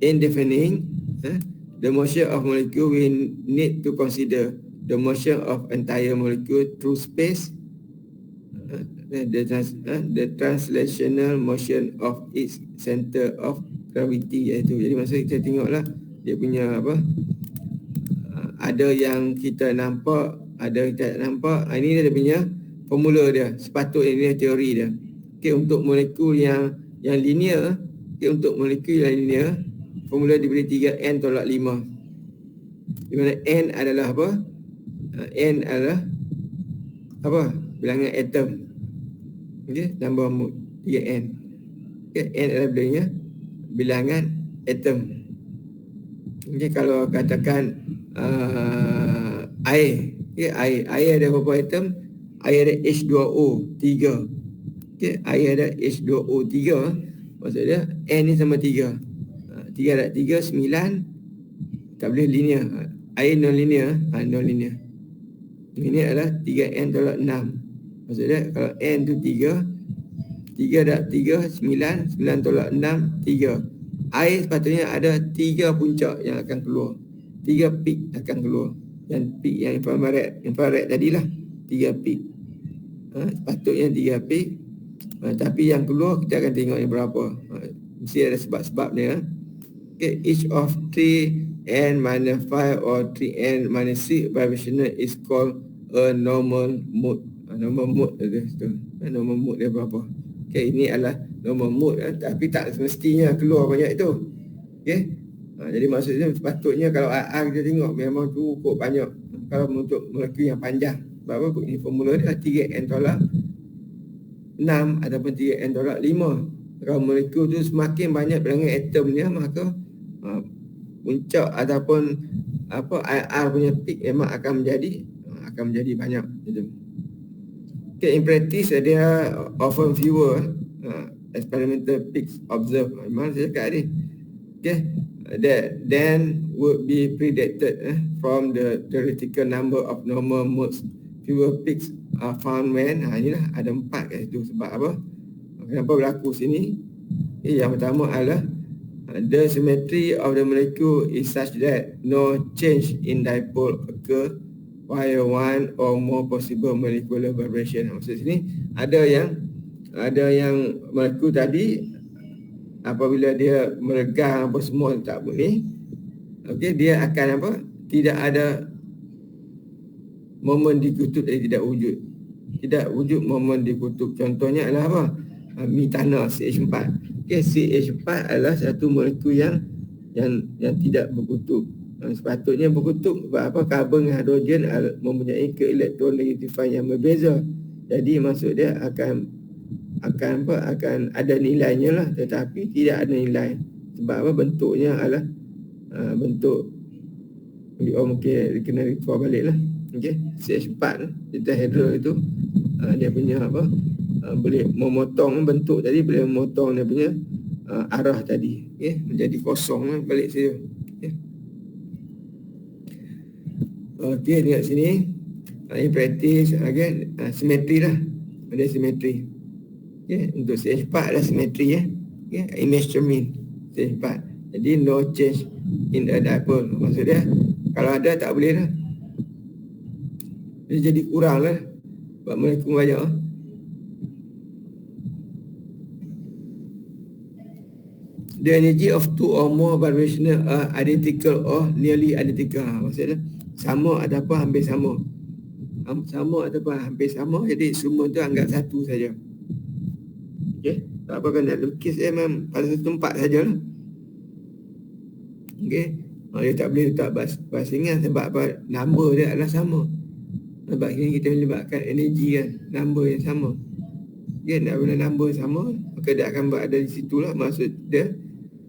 Speaker 1: in defining the motion of molecule, we need to consider the motion of entire molecule through space, the translational motion of its center of gravity, iaitu. Jadi maksud kita tengoklah dia punya apa, ada yang kita nampak, ada yang tak nampak. Ini dia punya formula dia, sepatutnya ini teori dia. Okey, untuk molekul yang linear, untuk molekul yang linear, formula diberi 3n tolak 5. Di mana n adalah apa? N adalah apa? Bilangan atom. Okey, number mode 3n. Okey, n adalah bilangan atom. Okey, kalau katakan air, okay, air ada berapa atom? Air ada H2O 3. Okey, air ada H2O 3. Maksud dia n ni sama 3. 3 ada 3 9. Tak boleh linear. Air non linear, non linear. Ini adalah 3n tolak 6. Maksud dia kalau n tu 3, 3 ada 3 9, 9 tolak 6 3. Air sepatutnya ada 3 puncak yang akan keluar. 3 peak akan keluar. Dan peak yang infrared tadilah 3 peak. Sepatutnya 3 peak. Tapi yang keluar kita akan tengok yang berapa. Mesti ada sebab-sebab dia. Okay, each of 3n minus 5 or 3n minus 6 vibrational is called a normal mode. Normal mode tu. Normal mode dia berapa? Okay, ini adalah normal mode, tapi tak semestinya keluar banyak itu. Okay. Jadi maksudnya sepatutnya kalau AR kita tengok memang cukup banyak. Kalau untuk molekul yang panjang, sebab apa? Ini formula dia 3n tolak 6 ataupun 3n tolak 5. Kalau molekul tu semakin banyak bilangan atomnya, maka puncak ataupun apa IR punya peak memang akan menjadi banyak gitu. Okay, in practice there are often fewer experimental peaks observed. Memang saya cakap ni. Okay, that then would be predicted from the theoretical number of normal modes. Fewer peaks are found when inilah ada 4 kat situ. Sebab apa? Kenapa berlaku sini? Yang pertama adalah the symmetry of the molecule is such that no change in dipole occur while one or more possible molecular vibration. Maksud sini ada yang molekul tadi apabila dia meregang apa semua tak boleh, okey, dia akan apa? Tidak ada momen dikutub yang tidak wujud. Tidak wujud momen dikutub. Contohnya adalah apa? Metana CH4. Okey, CH4 adalah satu molekul yang tidak berkutub. Sepatutnya berkutub sebab apa? Karbon dan hidrogen mempunyai keelektronegatifian yang berbeza. Jadi maksud dia akan ada nilainya lah, tetapi tidak ada nilai. Sebab apa? Bentuknya adalah bentuk mungkin kena record balik lah. Okay, CH4 tetrahedral itu dia punya apa? Boleh memotong bentuk tadi, boleh memotong dia punya arah tadi, okay? Menjadi kosong balik saja. Okey, lihat sini. In practice again simetri lah. Ada simetri. Okey, untuk CH4 ada simetri ya. Okey, image cermin CH4. Jadi no change in the dipole. Maksud dia kalau ada tak boleh lah. Dia jadi kurang lah. Sebab molekul banyak. The energy of two or more vibrational are identical or nearly identical. Maksudnya sama ataupun hampir sama. Sama ataupun hampir sama. Jadi semua tu anggap satu saja. Okey. Tak apa kan nak lukis memang pada satu tempat sajalah. Okey. Dia tak boleh letak basingan sebab apa? Number dia adalah sama. Sebab ini kita melibatkan energi kan. Number yang sama. Okey, nak bila number sama, maka dia akan berada di situlah. Maksud dia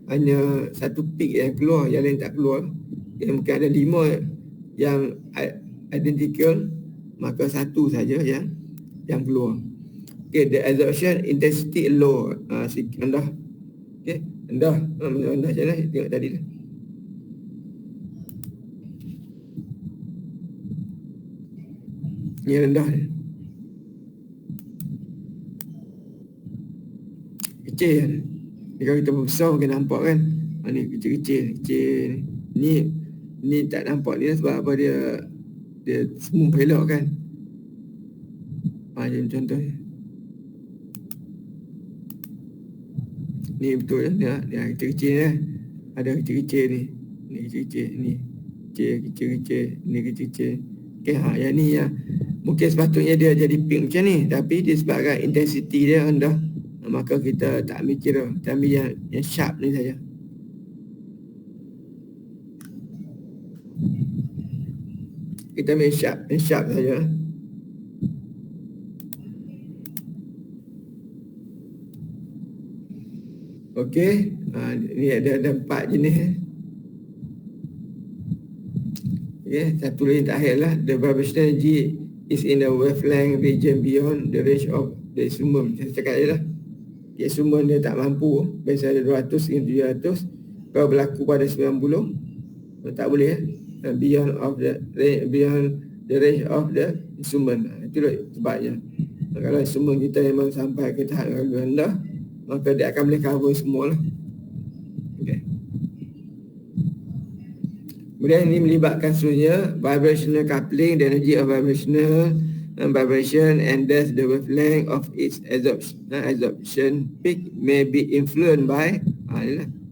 Speaker 1: hanya satu peak yang keluar, yang lain tak keluar. Okay, mungkin ada 5 yang identical, maka satu saja yang keluar. Okay, the absorption intensity low, rendah. Okay, rendah. Rendah je lah, tengok tadi lah. Ini rendah ni. Kecil kan? Kalau kita besar mungkin nampak kan. Ni kecil-kecil ni. Ni tak nampak ni sebab apa, dia semua belok kan. Macam contoh ni. Ni betul ya. Ni kecil-kecil ni. Ada kecil-kecil ni. Ni kecil-kecil ni. Kecil-kecil. Ni kecil-kecil. Okay, yang ni yang mungkin sepatutnya dia jadi pink macam ni, tapi disebabkan intensity dia rendah, maka kita tak ambil kira. Kita ambil yang sharp ni saja. Kita ambil yang sharp saja. Okey, ni ada 4 jenis. Okey, satu lagi terakhir lah. The vibrational energy is in the wavelength region beyond the range of the instrument. Saya cakap je lah. Instrument dia tak mampu. Biasa ada 200 hingga 700. Kalau berlaku pada 90, tak boleh ya. Beyond the range of the instrument. Itulah sebabnya. Kalau instrument kita memang sampai ke tahap yang lebih rendah, maka dia akan boleh cover semua lah. Okay. Kemudian ini melibatkan seluruhnya vibrational coupling, the energy of vibrational vibration, and thus the wavelength of its absorption peak may be influenced by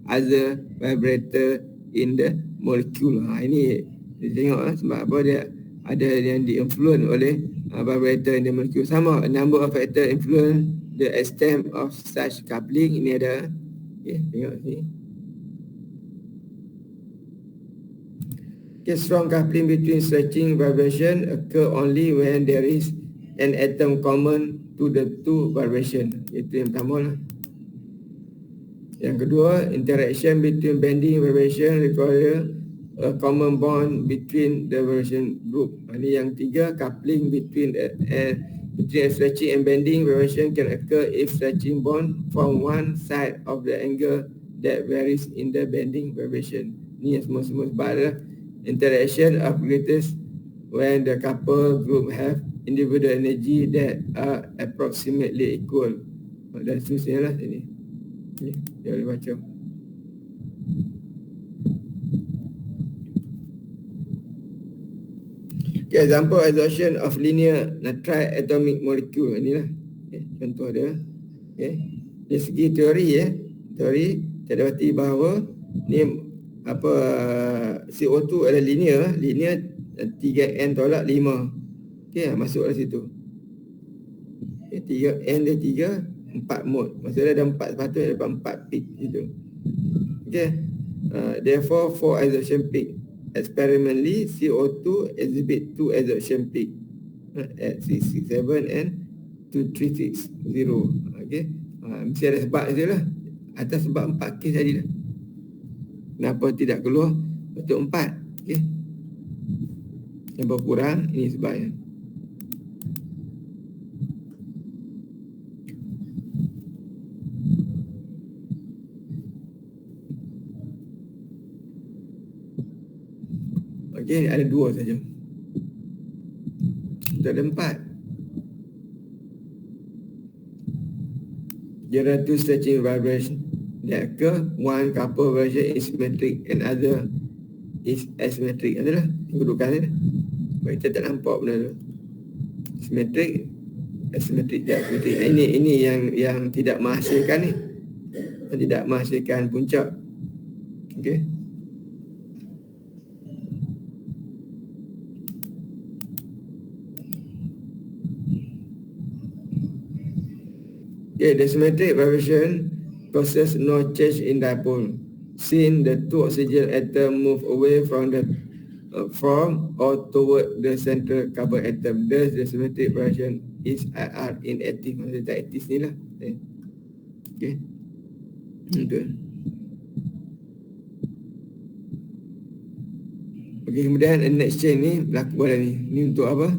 Speaker 1: other vibrator in the molecule. Ini tengok sebab apa dia ada yang di-influence oleh vibrator in the molecule. Sama, a number of factors influence the extent of such coupling. Ini ada, tengok sini. Strong coupling between stretching vibration occur only when there is an atom common to the two vibration. Itu yang pertama lah. Yang kedua, interaction between bending vibration require a common bond between the vibration group. Ini yang tiga, coupling between Between stretching and bending, variation can occur if stretching bond from one side of the angle that varies in the bending variation. Ni semua sebab adalah interaction of greatest when the couple group have individual energy that are approximately equal. Dan seterusnya lah sini. Ni, dia boleh baca. Okay, example exhaustion of linear triatomic molecule. Inilah contoh dia. Okay. Dari segi teori teori kita dapati bahawa ni apa CO2 adalah linear 3n tolak 5. Okey, masuklah situ. Okay, 3n dia 3, 4 mol. Maksudnya ada 4, sepatutnya dapat 4 peak itu. Okey. Therefore 4 exhaustion peak. Experimentally, CO2 exhibit 2 exhaustion peak at 667 and 2360. Okay. Mesti ada sebab je lah. Atas sebab 4 kes tadi lah. Kenapa tidak keluar bentuk 4? Okay. Yang berkurang, ini sebabnya. Okey, ada 2 saja. Tak ada 4. There are 2 stretching vibration that occur. One couple vibration is symmetric and other is asymmetric. Adalah kedudukan dia. Baik, kita tak nampak benda tu. Symmetric, asymmetric, diasymmetric. Ini yang tidak menghasilkan ni. Tidak menghasilkan puncak. Okey. Okay, the symmetric vibration causes no change in dipole. Since the 2 oxygen atom move away from the from or toward the central carbon atom, thus the symmetric vibration is IR inactive. Maksudnya tak aktif ni lah. Okay. Betul. Okay, kemudian next chain ni berlaku pada ni. Ni untuk apa?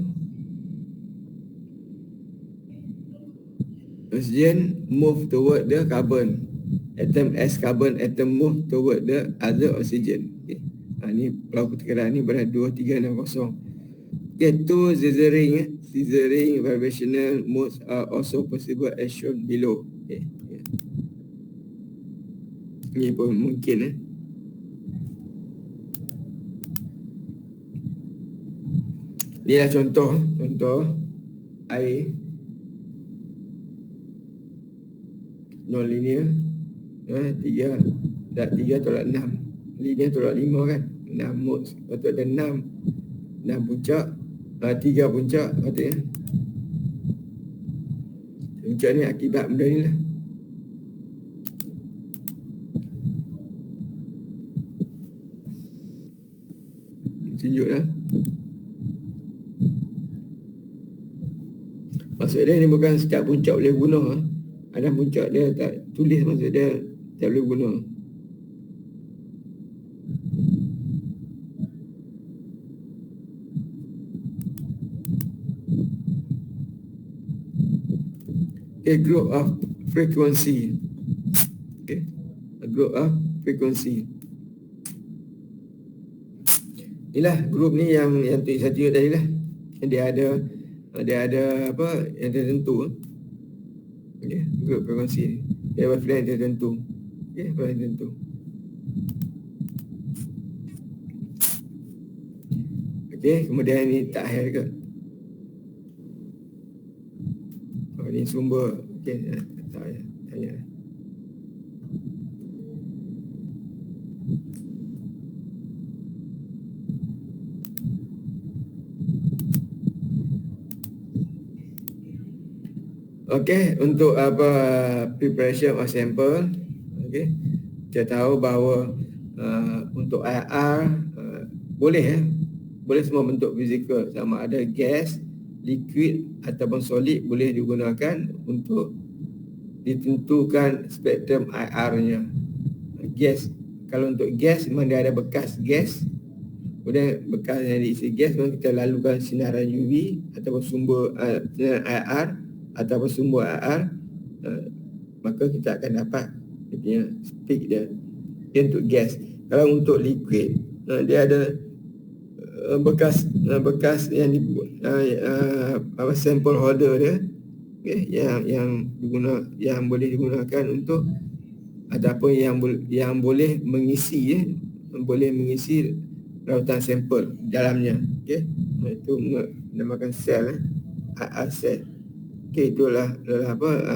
Speaker 1: Oxygen move toward the carbon atom as carbon atom move toward the other oxygen. Okay. Ni pelaku tekanan ni berada 2360. Okay, 2 scissoring vibrational modes are also possible as shown below. Okay. Ni pun mungkin Ni lah contoh air non-linear 3 tolak 6, linear tolak 5 kan, 6 modes, patut ada 6 puncak, 3 puncak patutnya. Puncak ni akibat benda ni lah. Tunjuk lah. Maksud dia ni bukan setiap puncak boleh guna. Ada puncak dia tak tulis, maksud dia tak boleh guna. A group of frequency. Okay. A group of frequency. Inilah grup ni yang satu tadi lah. Dia ada apa yang tertentu. Okay, grup frekuensi ni. Dia wavelength tertentu. Okay, wavelength tertentu. Okay, kemudian ni takhir ke? Oh, ni sumber. Okay, tanya. Okey, untuk apa preparation of sample, okey, kita tahu bahawa untuk IR boleh semua bentuk fizikal, sama ada gas, liquid ataupun solid boleh digunakan untuk ditentukan spektrum IR-nya. Gas, kalau untuk gas memang dia ada bekas gas, Kemudian bekas yang diisi gas kita lalukan sinaran UV ataupun sumber sinaran IR ataupun sumber IR, maka kita akan dapat dia punya peak dia. Dia untuk gas. Kalau untuk liquid, dia ada bekas yang sample holder dia, yang boleh digunakan untuk ataupun yang boleh mengisi rautan sampel dalamnya. Okey, itu dinamakan sel, sel. Okey, itulah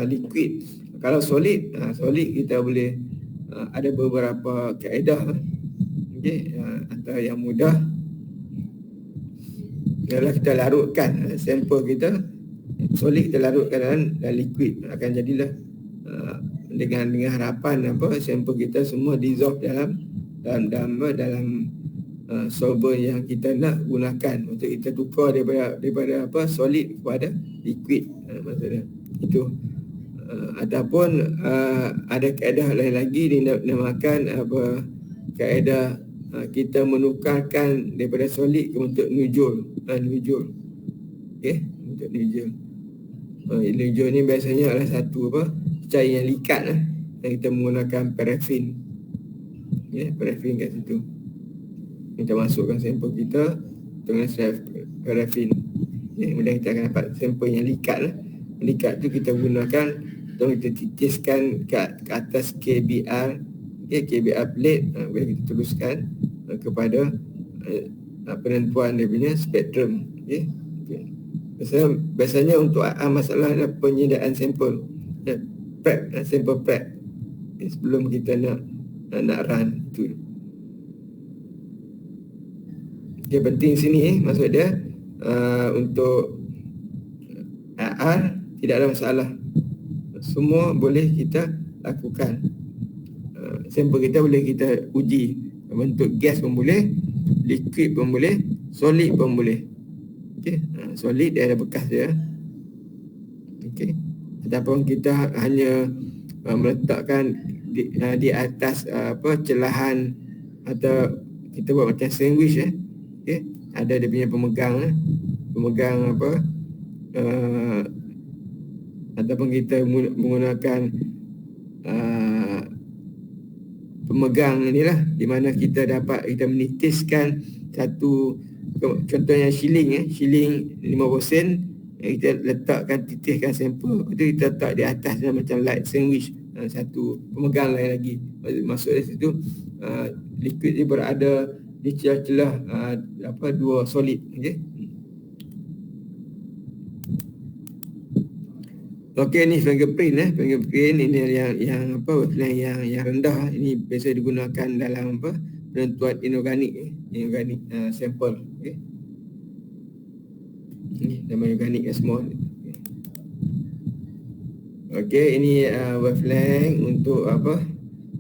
Speaker 1: liquid. Kalau solid kita boleh ada beberapa kaedah. Okey, antara yang mudah ialah kita larutkan sampel kita solid, kita larutkan dalam liquid, akan jadilah dengan harapan sampel kita semua dissolve dalam solvent yang kita nak gunakan untuk kita tukar daripada solid kepada liquid, maksudnya itu. Ataupun ada kaedah lain lagi dinamakan kaedah kita menukarkan daripada solid ke bentuk nujul. Okey, bentuk nujul. Nujul ni biasanya adalah satu cair yang likat yang kita menggunakan parafin. Parafin kat situ. Kita masukkan sampel kita dengan parafin. Kemudian kita akan dapat sampel yang likat. Likat tu kita gunakan untuk kita titiskan ke atas KBR, KBR plate. Boleh kita teruskan kepada penentuan dia punya spektrum. Biasanya untuk masalah penyediaan sampel, sampel prep sebelum kita nak run itu. Dia penting sini maksud dia untuk IR tidak ada masalah, semua boleh kita lakukan. Sampel kita boleh kita uji bentuk gas pun boleh, liquid pun boleh, solid pun boleh. Okey, solid dia ada bekas dia. Okey, ataupun kita hanya meletakkan di atas celahan, atau kita buat macam sandwich. Okey, ada dia punya pemegang ataupun kita menggunakan pemegang inilah, di mana kita menitiskan satu, contohnya shilling 50 sen, kita letakkan, titiskan sampel, itu kita letak di atas macam light sandwich, satu pemegang lain lagi. Maksud dari situ liquid ni berada di celah-celah dua solid. Okey, ni fingerprint fingerprint ini yang wavelength yang rendah, ini biasa digunakan dalam penentuan inorganik sampel. Ini nama organik semua. Okey, ini wavelength untuk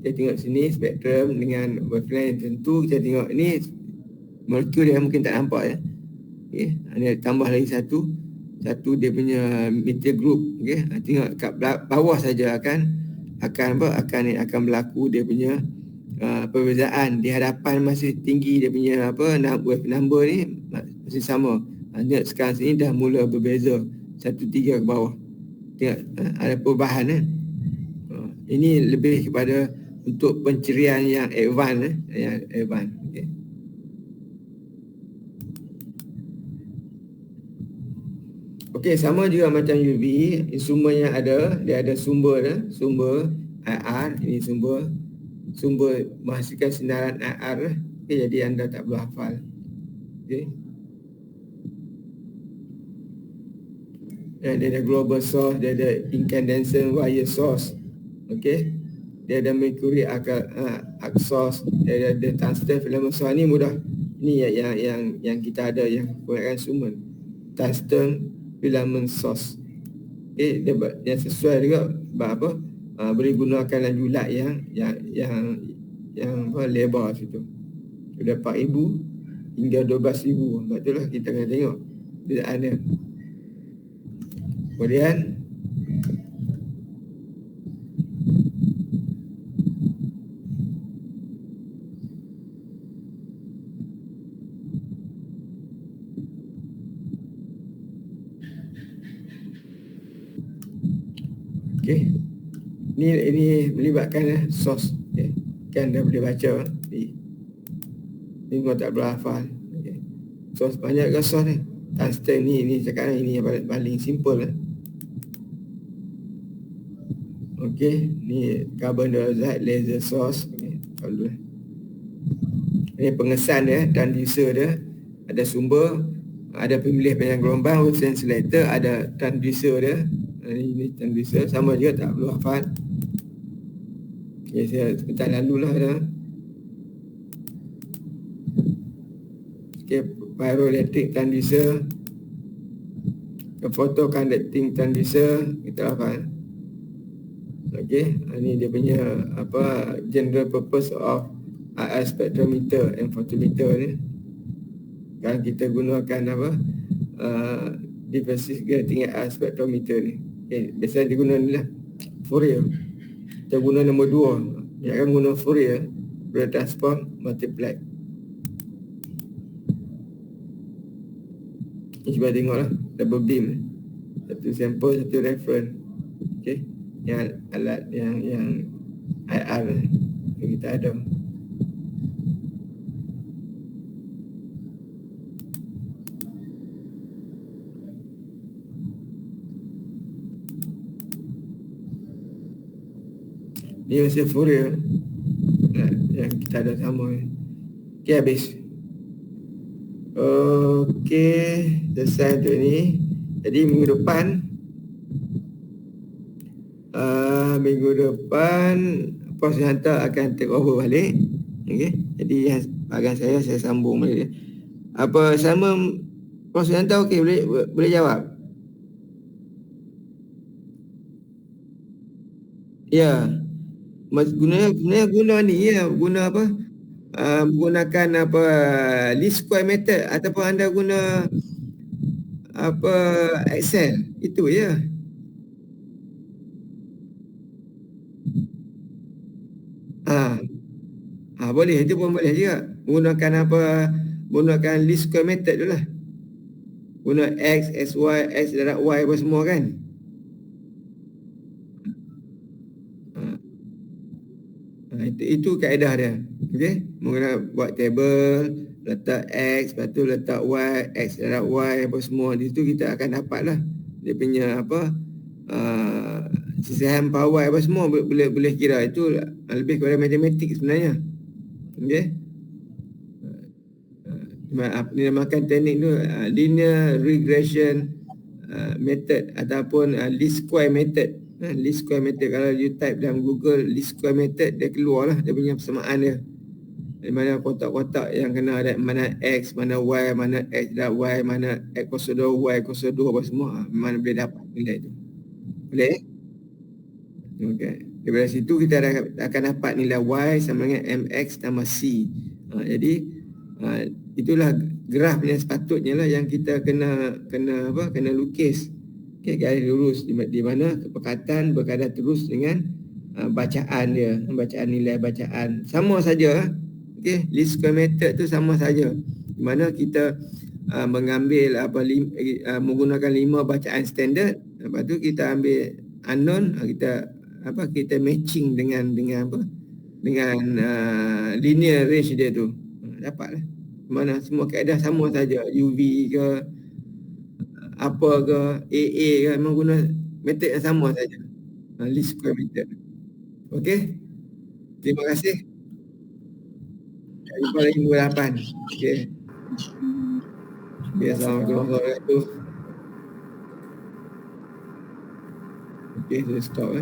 Speaker 1: kita tengok sini spektrum dengan wavelength tentu. Kita tengok ini molekul dia mungkin tak nampak ini tambah lagi satu dia punya meter group. Tengok kat bawah saja akan berlaku dia punya perbezaan. Di hadapan masih tinggi dia punya wave number ni masih sama. Tengok sekarang sini dah mula berbeza 1.3 ke bawah. Tengok ada perubahan. Ini lebih kepada untuk pencerian yang advance. Okey, sama juga macam UV, instrumen yang ada, dia ada sumber IR, ini sumber menghasilkan sinaran IR. Okey, jadi anda tak perlu hafal. Okey. Dia ada global source, dia ada incandescent wire source. Okey. Dia ada mercury arc source, dia ada tungsten filament source. Ini mudah. Ini yang kita ada yang gunakan instrumen. Tungsten filament source. Dia sesuai juga boleh gunakan julat yang lebar situ. Sudah 4,000 hingga 12,000. Sebab itulah kita kena tengok perbezaannya. Kemudian Okey. Ini melibatkan sos. Okay. Kan dah boleh baca. Ni kau tak boleh hafal. Okay. Sos banyak ke sos ni? Tungsten ni cakap ini yang paling simple lah. Okey, ni carbon dioxide laser source. Okey, dulu. Ini pengesan dia, transducer dia, ada sumber, ada pemilih panjang gelombang, Wilson selector, ada transducer dia. Ini transducer, sama juga tak perlu hafal. Okey, saya sebentar lalulah dah. Okey, pyroelectric transducer, photoconducting transducer, kita hafal. Okey, ini dia punya general purpose of IR spectrometer and photometer ni. Kan kita gunakan differences grating IR spectrometer ni. Okay, biasa digunakan ni lah Fourier. Kita guna nombor 2. Dia akan guna Fourier, Fourier transform, multiply. Ni cuba tengoklah double beam. Satu sampel, satu reference. Okey, yang alat yang IR yang kita ada. Ni masih Fourier yang kita ada sama. Okey, habis. Okey, selesai untuk ini. Jadi minggu depan pos hantar akan take over balik. Okey, jadi bahagian saya sambung balik. Apa sama pos hantar okey, boleh jawab? Ya. Guna ni ya, guna apa? Menggunakan least square method ataupun anda guna Excel. Itu ya. Boleh, itu pun boleh juga. Menggunakan least square method tu lah. Guna X, SY, X darab Y apa semua kan. Itu kaedah dia. Okey, buat table, letak X, lepas tu letak Y, X darab Y apa semua. Di situ kita akan dapatlah dia punya sisihan power apa semua boleh kira. Itu lebih kepada matematik sebenarnya. Okey. Dinamakan teknik tu linear regression method ataupun least square method. Least square method, kalau you type dalam Google least square method, dia keluarlah dia punya persamaan dia. Di mana kotak-kotak yang kena ada, mana X, mana Y, mana X darab Y, mana X kuasa 2, Y kuasa 2 apa semua, mana boleh dapat nilai tu. Boleh? Okey. Daripada situ kita akan dapat nilai Y sama dengan MX tambah C. Jadi itulah graf yang sepatutnya lah yang kita kena lukis. Okay, garis lurus di mana kepekatan berkadar terus dengan bacaan dia, bacaan nilai bacaan. Sama saja. Okey, least square method tu sama saja. Di mana kita mengambil menggunakan 5 bacaan standard, lepas tu kita ambil unknown, kita matching dengan linear range dia tu. Dapatlah. Mana semua kaedah sama saja, UV ke apa ke, AA ke, memang guna metod yang sama saja. Least square method. Okey. Terima kasih. Jumpa lagi minggu 8. Okey. Assalamualaikum warahmatullahi wabarakatuh. Okey, saya stop